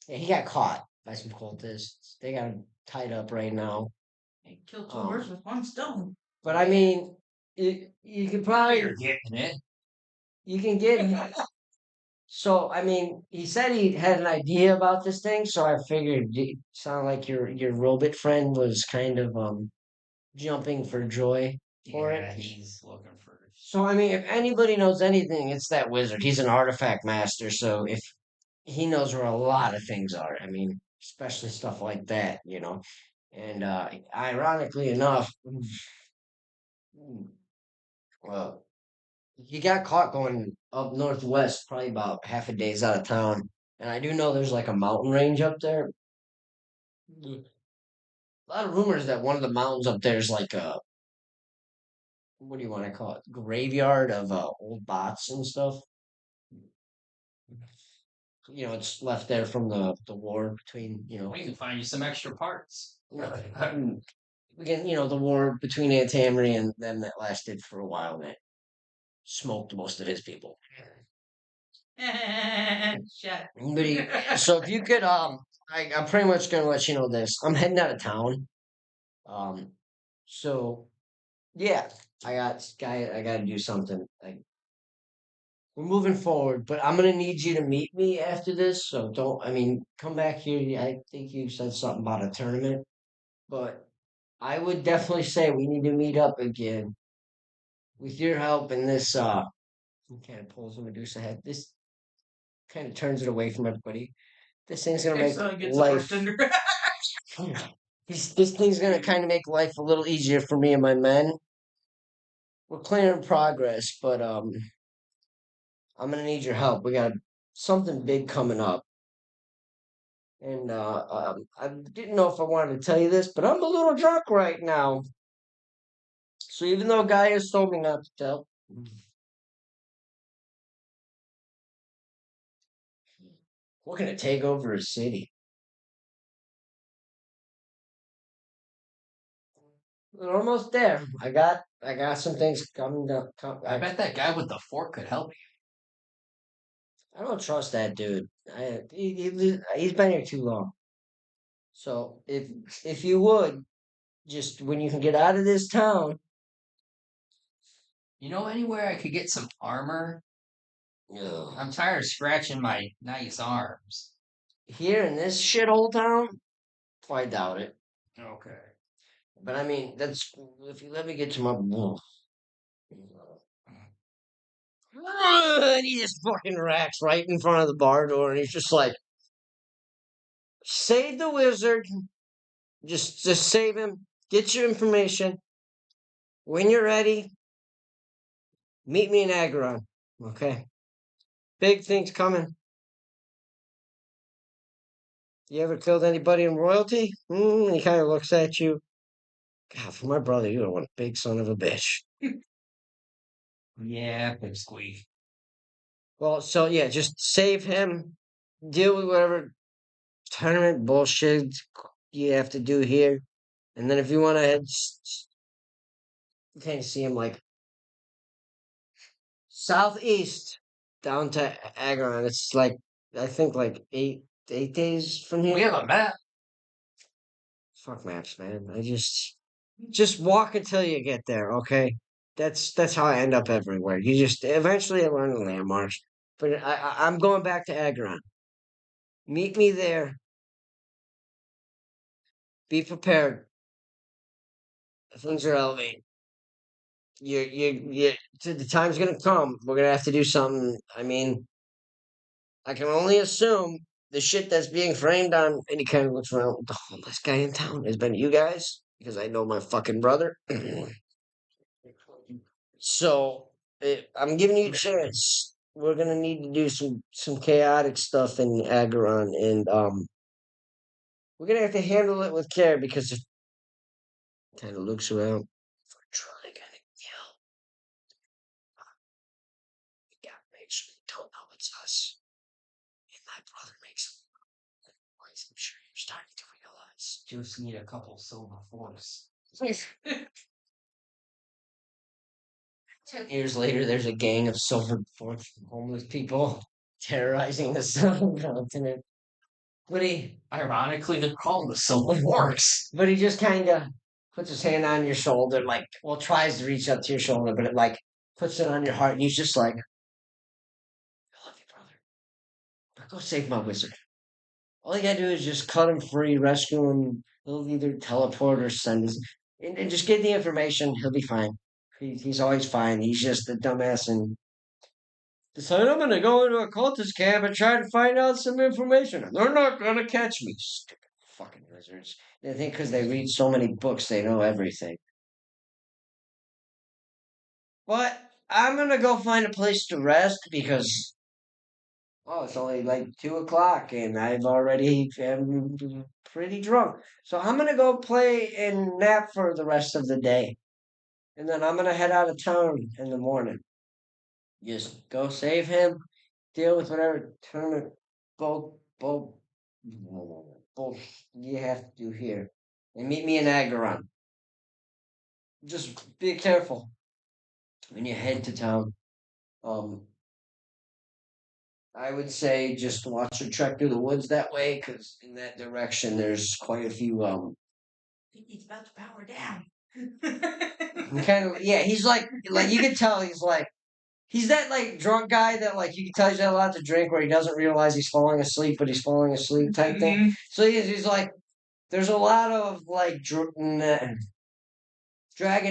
yeah, he got caught by some cultists. They got him tied up right now. he killed two birds with one stone. But I mean, you could probably You're getting it. you can get. So I mean, he said he had an idea about this thing, so I figured it sounded like your robot friend was kind of jumping for joy for Yeah, it. he's looking for. So I mean, if anybody knows anything, it's that wizard. He's an artifact master, so if he knows where a lot of things are, I mean, especially stuff like that, you know. And ironically enough, well, he got caught going up northwest, probably about half a day's out of town. And I do know there's like a mountain range up there. A lot of rumors that one of the mountains up there is like a what do you want to call it? Graveyard of old bots and stuff. You know, it's left there from the war between We can find you some extra parts. again, the war between Antamri and them that lasted for a while that smoked most of his people. Shut. But so if you could, I'm pretty much gonna let you know this. I'm heading out of town. Um, so yeah, I gotta do something. Like we're moving forward, but I'm gonna need you to meet me after this. So don't, I mean, come back here. I think you said something about a tournament, but I would definitely say we need to meet up again with your help in this. He kind of pulls the Medusa head. This kind of turns it away from everybody. This thing's gonna make Gets a life. bartender. This thing's gonna kind of make life a little easier for me and my men. We're clear in progress, but I'm gonna need your help. We got something big coming up. And I didn't know if I wanted to tell you this, but I'm a little drunk right now. So even though Gaius told me not to tell, we're gonna take over a city. We're almost there. I got some things coming down. I bet that guy with the fork could help I don't trust that dude. He's been here too long. So if you would just when you can get out of this town, you. You know anywhere I could get some armor? ugh, I'm tired of scratching my nice arms. here in this shithole town, I doubt it. Okay. But I mean, that's if you let me get to my. And he just fucking racks right in front of the bar door, and he's just like, save the wizard. Just save him. Get your information. When you're ready, meet me in Agaron. Okay? Big things coming. You ever killed anybody in royalty? He kind of looks at you. God, for my brother, you're one big son of a bitch. Yeah, pipsqueak. Well, so yeah, just save him. Deal with whatever tournament bullshit you have to do here. And then if you want to head, you kind of see him like southeast down to Agaron. It's like, I think like eight days from here. We have a map. Fuck maps, man. I just walk until you get there, okay? That's how I end up everywhere. You just eventually I learn the landmarks. But I'm going back to Agron. Meet me there. Be prepared. Things are elevating. You. The time's gonna come. We're gonna have to do something. I mean, I can only assume the shit that's being framed on. And he kind of looks around. The homeless guy in town has been you guys because I know my fucking brother. So I'm giving you a chance. We're gonna need to do some chaotic stuff in Agaron, and we're gonna have to handle it with care because it kind of looks around. If we're truly gonna kill, we gotta make sure they don't know it's us. And my brother makes noise. I'm sure you're starting to realize. Just need a couple silver forks. 10 years later, there's a gang of silver forks homeless people terrorizing the southern continent. But Ironically, they're called the silver forks. but he just kind of puts his hand on your shoulder, like, well, tries to reach up to your shoulder, but it like puts it on your heart, and he's just like, I love you, brother. Now go save my wizard. All you gotta do is just cut him free, rescue him. He'll either teleport or send us, and just get the information. He'll be fine. He's always fine. He's just a dumbass and decide I'm gonna go into a cultist camp and try to find out some information. They're not gonna catch me. Stupid fucking wizards. They think because they read so many books they know everything. But I'm gonna go find a place to rest because it's only like 2 o'clock and I've already am pretty drunk. So I'm gonna go play and nap for the rest of the day. And then I'm gonna head out of town in the morning. Just go save him, deal with whatever tournament both you have to do here. And meet me in Agaron. Just be careful when you head to town. Um I would say just watch her trek through the woods that way, because in that direction there's quite a few I think he's about to power down. kind of yeah, he's like you can tell he's that like drunk guy that like you can tell he's had a lot to drink where he doesn't realize he's falling asleep, but he's falling asleep type thing. So he's like, there's a lot of like dragon.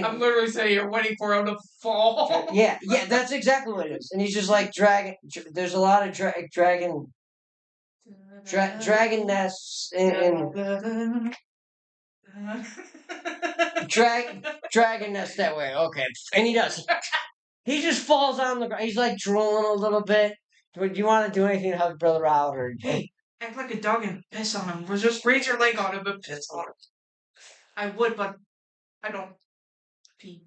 I'm literally saying you're waiting for him to fall. Yeah, that's exactly what it is. And he's just like dragon. There's a lot of dragon nests and dragon nest that way. Okay, and he does. He just falls on the ground. He's like drooling a little bit. Do you want to do anything to help your brother out, or Hey, act like a dog and piss on him. Or just raise your leg on him and piss on him. I would, but I don't pee.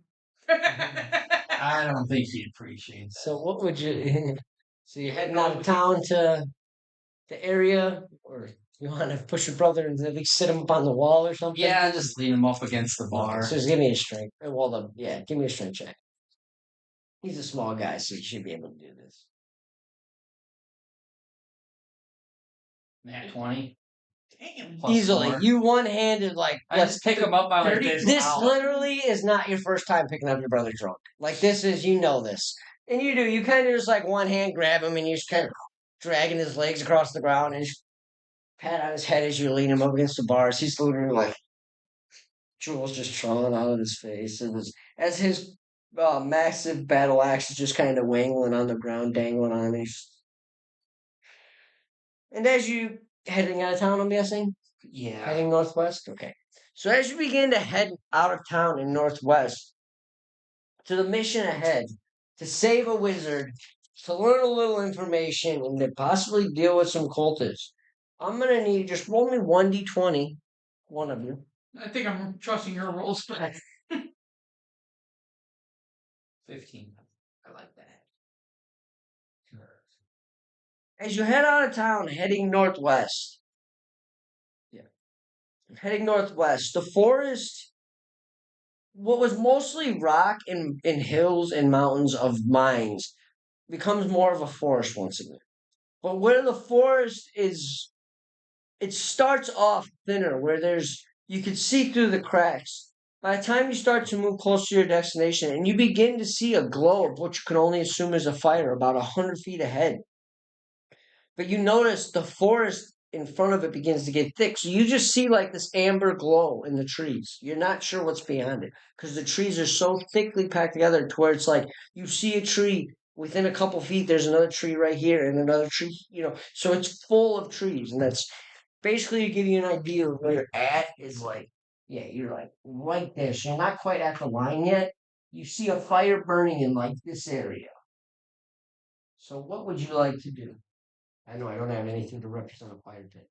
I don't think he appreciates that. so? What would you? So you're heading out of town to the area, or you want to push your brother and at least sit him up on the wall or something? Yeah, just lean him up against the bar. So just give me a strength. Well, give me a strength check. He's a small guy, so he should be able to do this. Nat 20. Damn. Plus Easily. 4. You one-handed, like, I just pick him up by like this. This Ow. literally is not your first time picking up your brother drunk. Like, this is, you know this. And you do. You kind of just, like, one hand grab him and you just kind of dragging his legs across the ground and just pat on his head as you lean him up against the bars. He's literally, like, jewels just falling out of his face. As his massive battle axe is just kind of wangling on the ground, dangling on me. And as you heading out of town, I'm guessing? Yeah. Heading northwest? Okay. So as you begin to head out of town in northwest to the mission ahead, to save a wizard, to learn a little information, and to possibly deal with some cultists, I'm gonna need just roll me 1d20, one of you. I think I'm trusting your rolls, but 15. I like that. As you head out of town, heading northwest. Yeah. Heading northwest, the forest, what was mostly rock and hills and mountains of mines, becomes more of a forest once again. But where the forest is, it starts off thinner, where you can see through the cracks. By the time you start to move close to your destination, and you begin to see a glow of what you can only assume is a fire about 100 feet ahead, but you notice the forest in front of it begins to get thick. So you just see like this amber glow in the trees. You're not sure what's beyond it because the trees are so thickly packed together to where it's like you see a tree within a couple feet, there's another tree right here and another tree, so it's full of trees. And that's basically to give you an idea of where you're at is like, yeah, you're like right there. So you're not quite at the line yet. You see a fire burning in like this area. So what would you like to do? I know I don't have anything to represent a fire pit.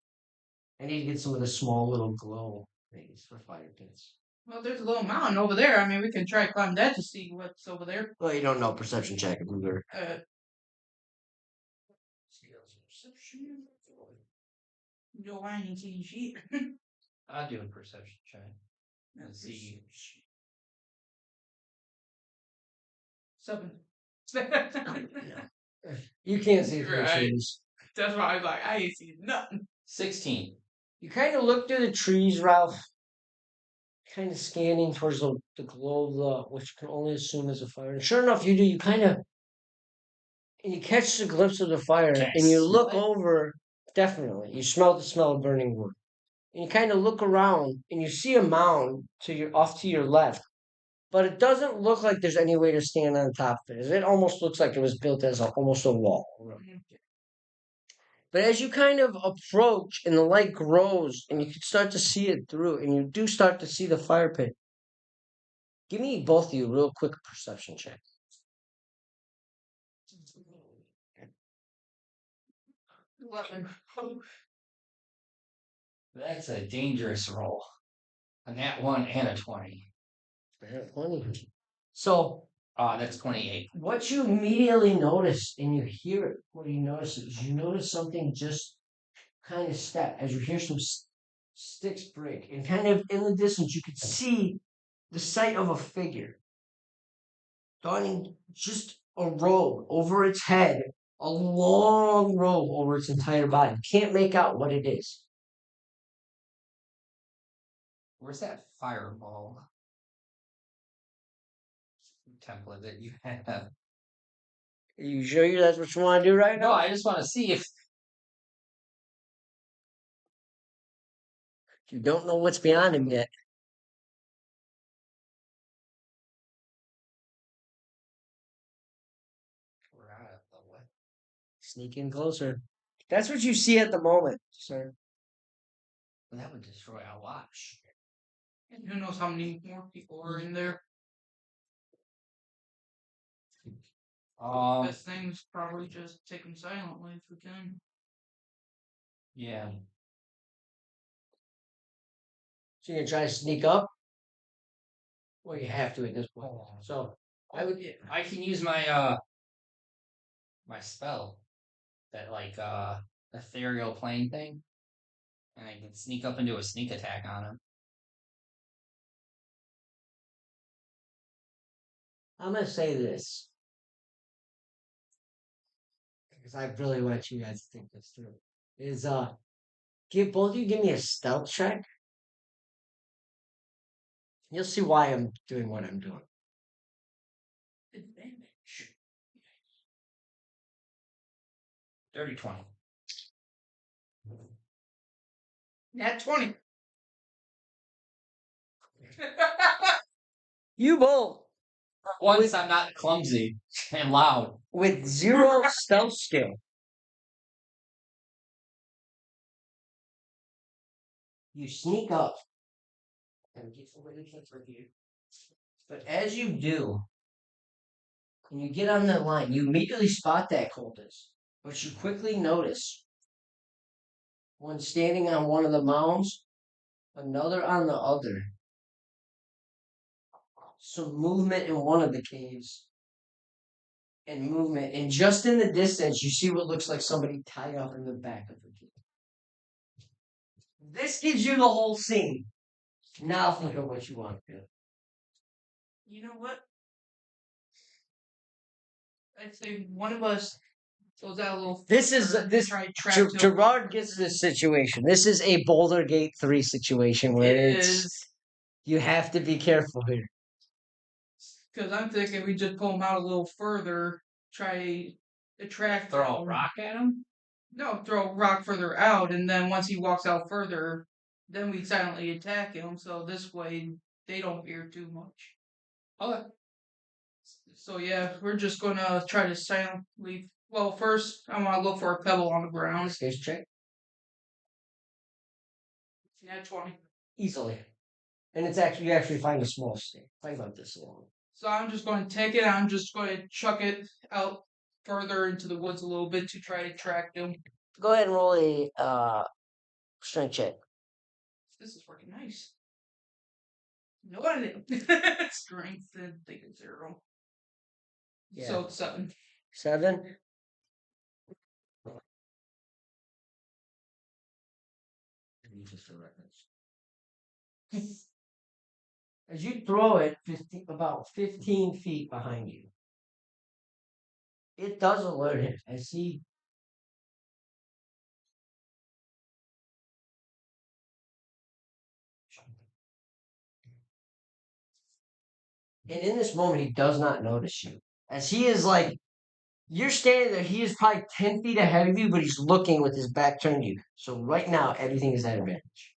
I need to get some of the small little glow things for fire pits. well, there's a little mountain over there. I mean, we can try to climb that to see what's over there. Well, you don't know perception check if we're Perception. No, I need to sheet. I'll do a perception check. Let's see. 7. You can't see through the Right. trees. That's why I was like, I ain't seen nothing. 16. You kind of look through the trees, Ralph, kind of scanning towards the glow of the, which you can only assume is a fire. And sure enough, you do. And you catch the glimpse of the fire, Can I and you smell look it? over. Definitely, you smell the smell of burning wood. And you kind of look around, and you see a mound off to your left. But it doesn't look like there's any way to stand on top of it. It almost looks like it was built as almost a wall. But as you kind of approach and the light grows and you can start to see it through and you do start to see the fire pit, give me both of you a real quick perception check. 11. That's a dangerous roll. A nat 1 and a 20. So That's 28. what you immediately notice and you hear it, what you notice is you notice something just kind of step as you hear some sticks break, and kind of in the distance you can see the sight of a figure donning just a robe over its head, a long robe over its entire body. You can't make out what it is. Where's that fireball template that you have? Are you sure that's what you want to do right No, now? I just want to see if You don't know what's beyond him yet. we're out of the way. Sneak in closer. That's what you see at the moment, sir. Well, that would destroy our watch. And who knows how many more people are in there. Best thing is probably just take them silently if we can. Yeah. So you're gonna try to sneak up? Well, you have to at this point. So I can use my my spell. That like ethereal plane thing. And I can sneak up and do a sneak attack on him. I'm gonna say this because I really want you guys to think this through. Is give both of you give me a stealth check. You'll see why I'm doing what I'm doing. Advantage. 30-20. Nat 20. You both Once I'm not clumsy and loud. with 0 stealth skill. You sneak up and get somebody to for you. But as you do, and you get on that line, you immediately spot that cultist. But you quickly notice one standing on one of the mounds, another on the other. Some movement in one of the caves. And movement. And just in the distance, you see what looks like somebody tied up in the back of the cave. This gives you the whole scene. Now think of what you want to do. You know what? I'd say one of us goes out a little. This is further and this. try to track him. Gerard gets this situation. This is a Boulder Gate 3 situation where It it's is you have to be careful here. because I'm thinking we just pull him out a little further, try to track. Throw a him. rock at him? No, throw a rock further out, and then once he walks out further, then we silently attack him. So this way they don't hear too much. Okay. So yeah, we're just gonna try to silently. Well, first I want to look for a pebble on the ground. Stage check Yeah, 20. easily, and it's actually you actually find a small stick. Find about this long. So I'm just going to take it. I'm just going to chuck it out further into the woods a little bit to try to track them. Go ahead and roll a strength check. This is working nice. No, I didn't. Strength, I think it's 0. Yeah. So 7. 7. Just for reference. As you throw it about 15 feet behind you, it does alert him as he and in this moment he does not notice you. As he is like you're standing there, he is probably 10 feet ahead of you, but he's looking with his back turned to you. So right now everything is at advantage.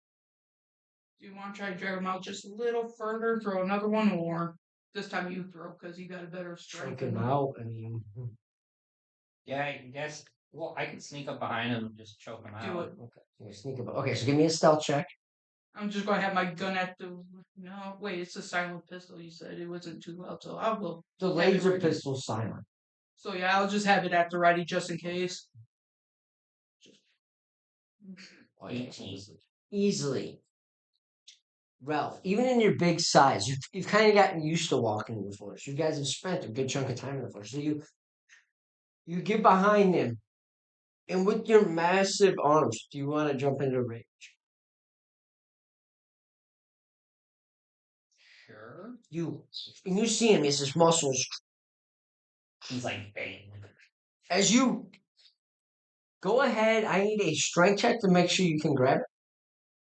Do you want to try to drag him out just a little further, throw another one, or this time you throw because you got a better strength? Choke him out. I mean, Yeah, I guess. Well, I can sneak up behind him and just choke him out. Do it. okay. You sneak up. Okay, so give me a stealth check. I'm just going to have my gun at the. No, wait, it's a silent pistol. You said it wasn't too loud, so I will. The have it laser ready. pistol silent. So yeah, I'll just have it at the ready just in case. 18. Easily. Ralph, even in your big size, you've kind of gotten used to walking in the forest. You guys have spent a good chunk of time in the forest. So you get behind him, and with your massive arms, do you want to jump into range? Sure. And you see him, he has his muscles. He's like bang. As you go ahead, I need a strength check to make sure you can grab it.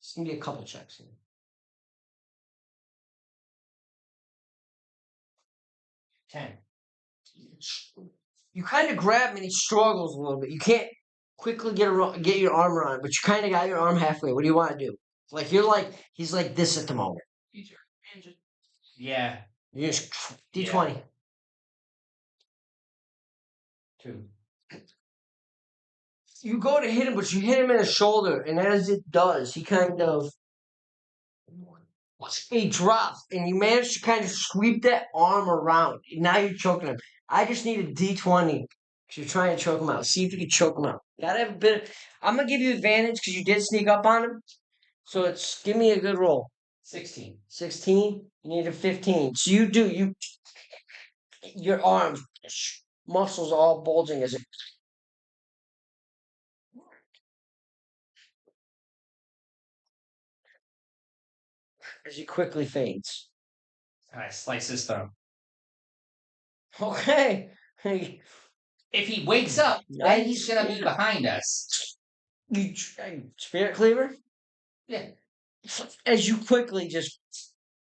It's gonna be a couple checks here. 10. You kind of grab him and he struggles a little bit. You can't quickly get your arm around, but you kind of got your arm halfway. What do you want to do? Like he's like this at the moment. Use your engine. Yeah. You just D20. 2. You go to hit him, but you hit him in the shoulder, and as it does, he kind of he drops, and you manage to kind of sweep that arm around. Now you're choking him. I just need a D20 because you're trying to choke him out. See if you can choke him out. Gotta have a bit. I'm gonna give you advantage because you did sneak up on him. So give me a good roll. 16. 16. You need a 15. So your arms, muscles all bulging as he quickly fades. I slice his throat. Okay. If he wakes up, then he's gonna be behind us. Spirit cleaver? Yeah. As you quickly just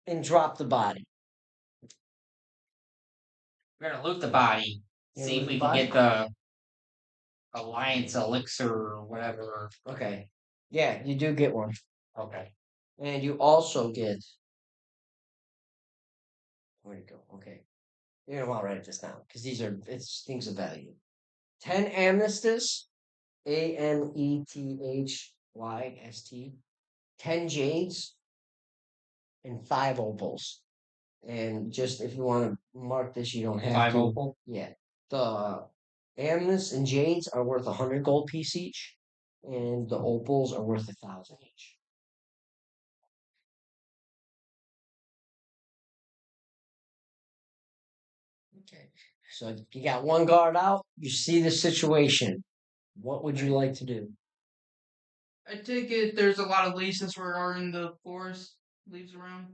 and drop the body. We're gonna loot the body. You See if loot we the can body? get the Alliance elixir or whatever. Okay. Yeah, you do get one. Okay. And you also get where'd it go? Okay. You're gonna want to write this down because it's things of value. 10 amethysts, AMETHYST, 10 jades, and 5 opals. And just if you want to mark this, you don't have 5 to. opal. Yeah. The amethysts and jades are worth 100 gold piece each, and the opals are worth 1,000 each. Okay. So you got one guard out. You see the situation. What would you like to do? I take it there's a lot of leaves since we're in the forest. Leaves around.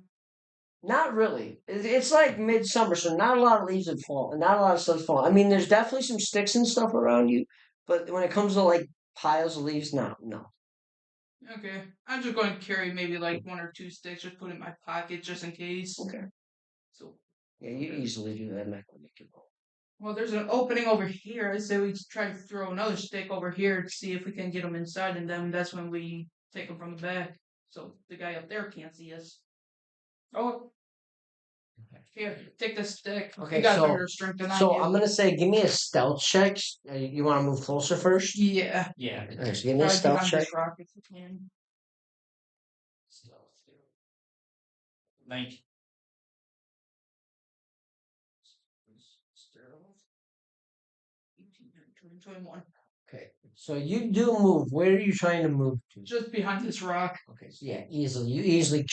Not really. It's like midsummer, so not a lot of leaves have fallen. Not a lot of stuff's fallen. I mean, there's definitely some sticks and stuff around you, but when it comes to like piles of leaves, no. Okay. I'm just going to carry maybe like 1 or 2 sticks, just put it in my pocket just in case. Okay. So Yeah, you easily do that. Not gonna make it roll. well, there's an opening over here. I say we try to throw another stick over here to see if we can get them inside, and then that's when we take them from the back, so the guy up there can't see us. Oh, here, take this stick. Okay, You got so better strength than I so do. I'm gonna say, give me a stealth check. You want to move closer first? Yeah. Yeah. Okay, so give me a Try to get stealth on check. this rock if you can. 19. 18, 19, 21. Okay, so you do move. Where are you trying to move to? Just behind this rock. Okay, so yeah, easily. You easily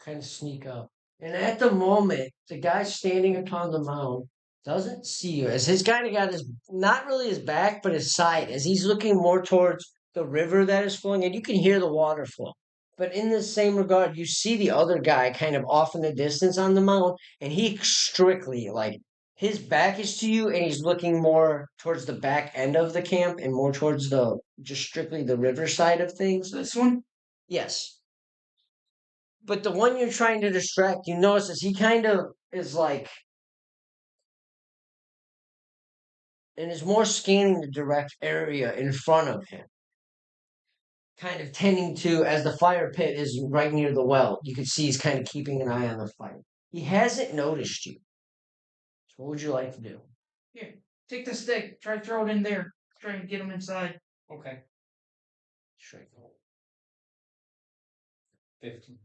kind of sneak up. And at the moment, the guy standing upon the mound doesn't see you. As his kind of got his, not really his back, but his side, as he's looking more towards the river that is flowing, and you can hear the water flow. But in the same regard, you see the other guy kind of off in the distance on the mound, and he strictly, like, his back is to you, and he's looking more towards the back end of the camp and more towards the, just strictly the river side of things. This one? Yes. But the one you're trying to distract, you notice is he kind of is like, and is more scanning the direct area in front of him, kind of tending to, as the fire pit is right near the well, you can see he's kind of keeping an eye on the fire. He hasn't noticed you. So what would you like to do? Here, take the stick. Try to throw it in there. Try and get him inside. Okay. Straight. 15.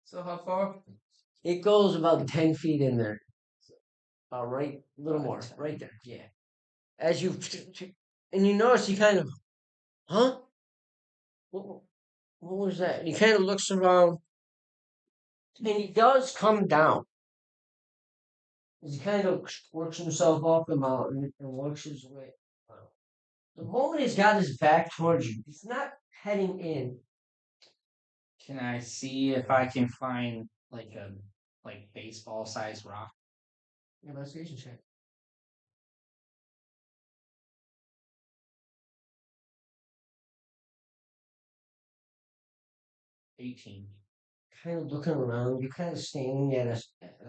So how far? It goes about 10 feet in there. Right, a little more, right there. Yeah. As you, and you notice he kind of, huh? What, what was that? And he kind of looks around, and he does come down. He kind of works himself off the mountain and works his way out. The moment he's got his back towards you, he's not heading in. Can I see if I can find like a baseball sized rock? Investigation check. 18. Kind of looking around, you're kind of standing at a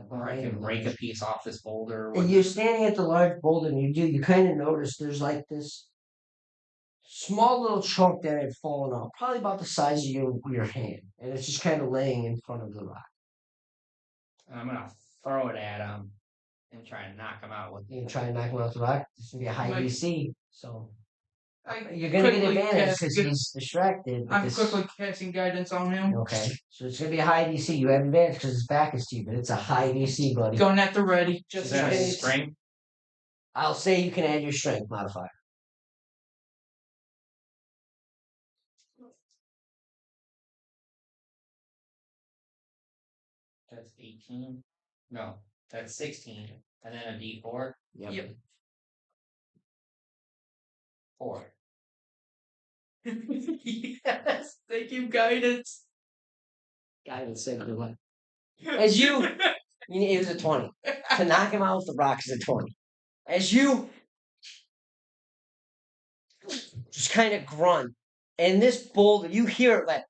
Or I can break a piece off this boulder. And you're standing at the large boulder, and you kind of notice there's like this small little chunk that had fallen off, probably about the size of your hand, and it's just kind of laying in front of the rock. And I'm gonna throw it at him and try and knock him out with You can try and knock him off the rock. It's gonna be a high Like- DC, so I you're gonna get quickly advantage cast because good- he's distracted. but I'm this- quickly casting guidance on him. Okay, so it's gonna be a high DC. You have advantage because his back is to you, but it's a high DC, buddy. Going at the ready. Is Just that in a case. strength? I'll say you can add your strength modifier. That's 18. No, that's 16. And then a D4. Yep. 4. Yes, thank you, guidance. Guidance saved your life. As you, it was a 20. To knock him out with the rock is a 20. As you just kind of grunt, and this boulder, you hear it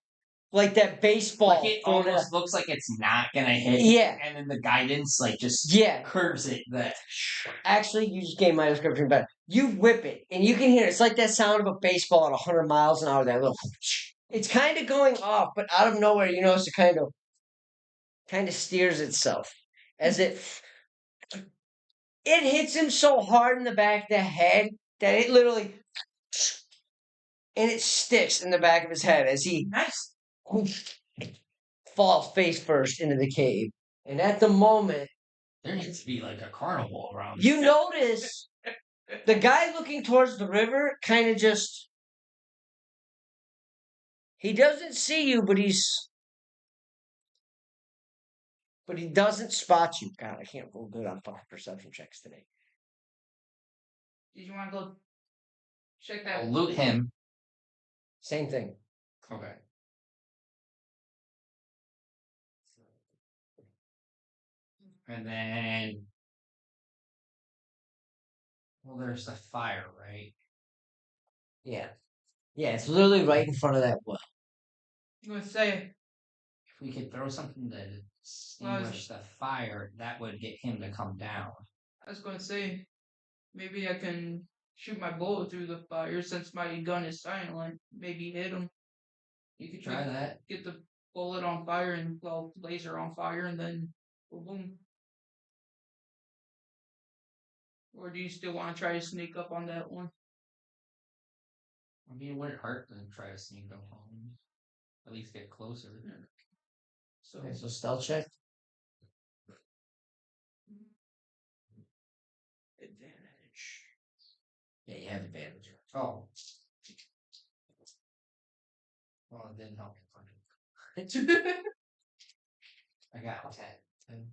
like that baseball. Like it thrown at- almost looks like it's not gonna hit. Yeah. And then the guidance just Yeah. curves it. That Actually, you just gave my description better. You whip it, and you can hear it. It's like that sound of a baseball at 100 miles an hour. That little, it's kind of going off, but out of nowhere, you notice it kind of kind of steers itself as it hits him so hard in the back of the head that it literally and it sticks in the back of his head as he Nice. falls face first into the cave. And at the moment, There needs to be like a carnival around. you notice the guy looking towards the river kind of just. He doesn't see you, but he doesn't spot you. God, I can't roll good on fucking perception checks today. Did you want to go check I'll that? loot him. Same thing. Okay. And then, well, there's the fire, right? Yeah. Yeah, it's literally right in front of that well. I'm gonna say If we could throw something to extinguish the fire, that would get him to come down. I was gonna say maybe I can shoot my bullet through the fire since my gun is silent. Maybe hit him. You could try that. Get the bullet on fire and laser on fire and then boom. Or do you still want to try to sneak up on that one? I mean, it wouldn't hurt to try to sneak up home. At least get closer. So stealth check. Advantage. Yeah, you have advantage. Oh. Well, it didn't help me. I got 10.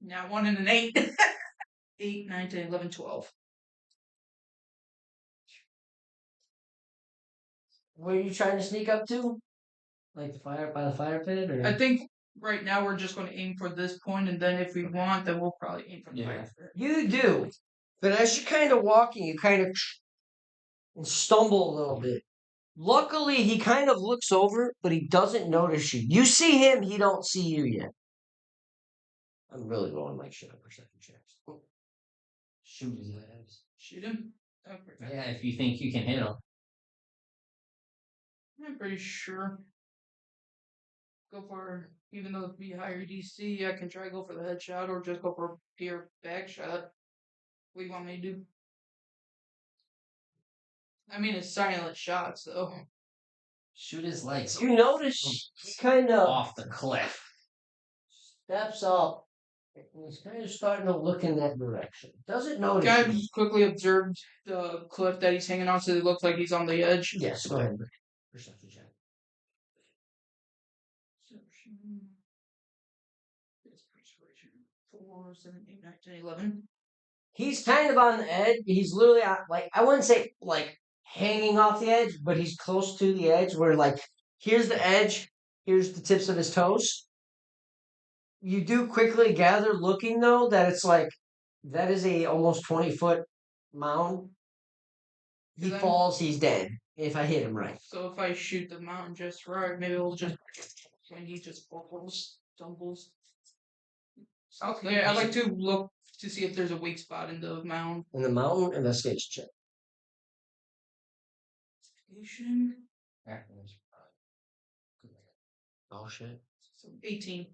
Now 1 and an 8. 8, 9, 10, 11, 12. Where are you trying to sneak up to? Like by the fire pit, or? I think right now we're just going to aim for this point, and then if we want, then we'll probably aim for the fire pit. You do, but as you're kind of walking, you kind of stumble a little bit. Luckily, he kind of looks over, but he doesn't notice you. You see him, he don't see you yet. I'm really rolling like shit on perception checks. Shoot his ass. Shoot him? Oh, Yeah, if you think you can hit him. I'm pretty sure. Go for, even though it'd be higher DC, I can try to go for the headshot or just go for a pure back shot. What do you want me to do? I mean, it's silent shots, though. Shoot his legs. You notice he kind of off the cliff. Steps up. And he's kind of starting to look in that direction. Doesn't notice Can I you. just quickly observe the cliff that he's hanging on so it looks like he's on the edge? Yes, go ahead. Perception check. Perception. It's persuasion. 4, 7, 8, 9, 10, 11. He's kind of on the edge. He's literally like, I wouldn't say like hanging off the edge, but he's close to the edge where like here's the edge, here's the tips of his toes. You do quickly gather looking though that it's like that is a almost 20-foot mound. He falls, he's dead. If I hit him right. So if I shoot the mountain just right, maybe it'll just when he just falls, stumbles. Okay, I'd like to look to see if there's a weak spot in the mound. In the mountain, investigation check. Investigation. Oh shit. So 18.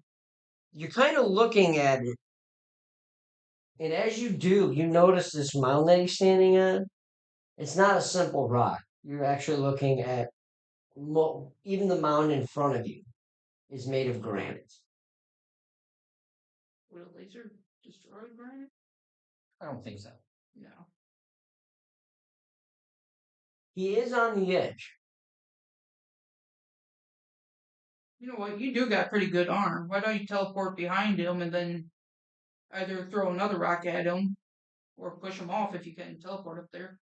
You're kind of looking at it, and as you do, you notice this mound that he's standing on. It's not a simple rock. You're actually looking at even the mound in front of you is made of granite. Would a laser destroy granite? I don't think so. No. He is on the edge. You know what? You do got pretty good arm. Why don't you teleport behind him and then either throw another rock at him or push him off if you can teleport up there?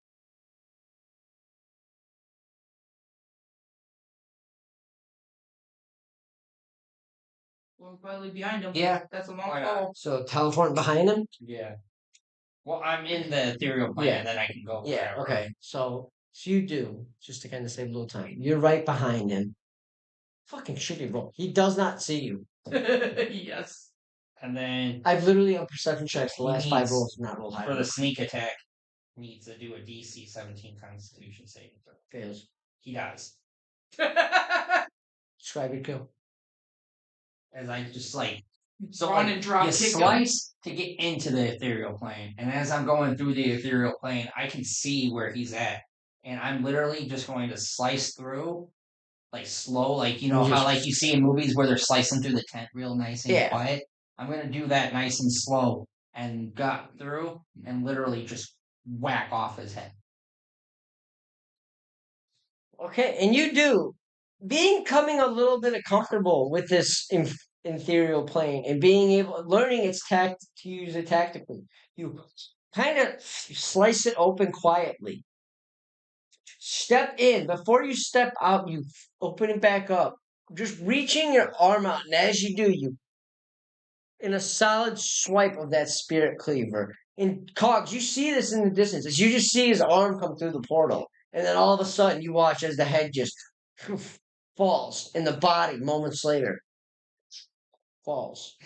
Well, probably behind him. Yeah. That's a long Why fall. not? So teleporting behind him? Yeah. Well, I'm in the ethereal plane, and then I can go. Yeah, wherever. okay. So you do, just to kind of save a little time. You're right behind him. Fucking shitty roll. He does not see you. Yes. And then I've literally on perception checks the He last 5 needs- rolls not rolled high. for the sneak attack, needs to do a DC 17 Constitution saving throw. Fails. He dies. Describe your kill. as I just like Run and drop you kick 'em. slice to get into the ethereal plane, and as I'm going through the ethereal plane, I can see where he's at, and I'm literally just going to slice through, like slow, like you know how like you see in movies where they're slicing through the tent real nice and Yeah. quiet. I'm gonna do that nice and slow, and got through, and literally just whack off his head. Okay, and you do becoming a little bit comfortable with this ethereal plane and being able learning its tact to use it tactically. You kind of slice it open quietly. Step in before you step out. You open it back up, just reaching your arm out, and as you do, you in a solid swipe of that spirit cleaver. And Cogs, you see this in the distance. As you just see his arm come through the portal, and then all of a sudden you watch as the head just falls, and the body moments later falls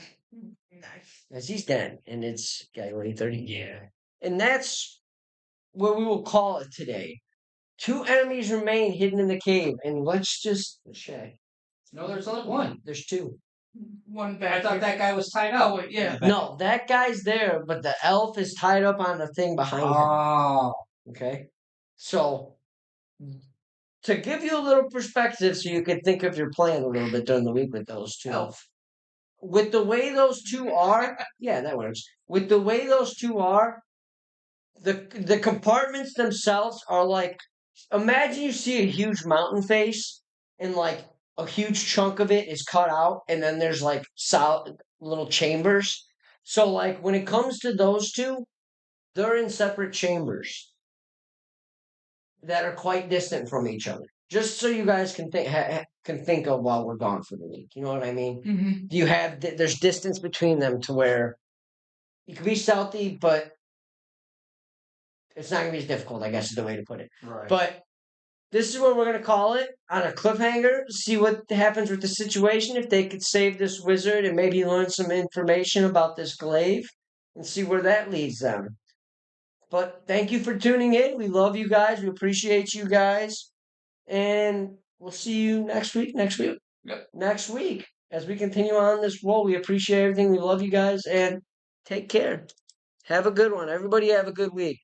Nice. as he's dead. And it's January 30. Yeah. And that's what we will call it today. 2 enemies remain hidden in the cave, and let's just check. No, there's only one. There's 2. One I back. thought here. that guy was tied Oh, up. wait, yeah. No, that guy's there, but the elf is tied up on the thing behind him. Oh. Okay. So, to give you a little perspective so you can think of your plan a little bit during the week with those 2. Elf. With the way those 2 are, yeah, that works. With the way those 2 are, the compartments themselves are like, imagine you see a huge mountain face and like a huge chunk of it is cut out, and then there's like solid little chambers. So like when it comes to those 2, they're in separate chambers that are quite distant from each other. Just so you guys can think of while we're gone for the week. You know what I mean? Mm-hmm. You have there's distance between them to where you can be stealthy, but it's not gonna be as difficult. I guess is the way to put it. Right. But this is what we're gonna call it on a cliffhanger. See what happens with the situation. If they could save this wizard and maybe learn some information about this glaive, and see where that leads them. But thank you for tuning in. We love you guys. We appreciate you guys. And we'll see you next week. Yep. Next week. As we continue on this roll, we appreciate everything. We love you guys. And take care. Have a good one. Everybody have a good week.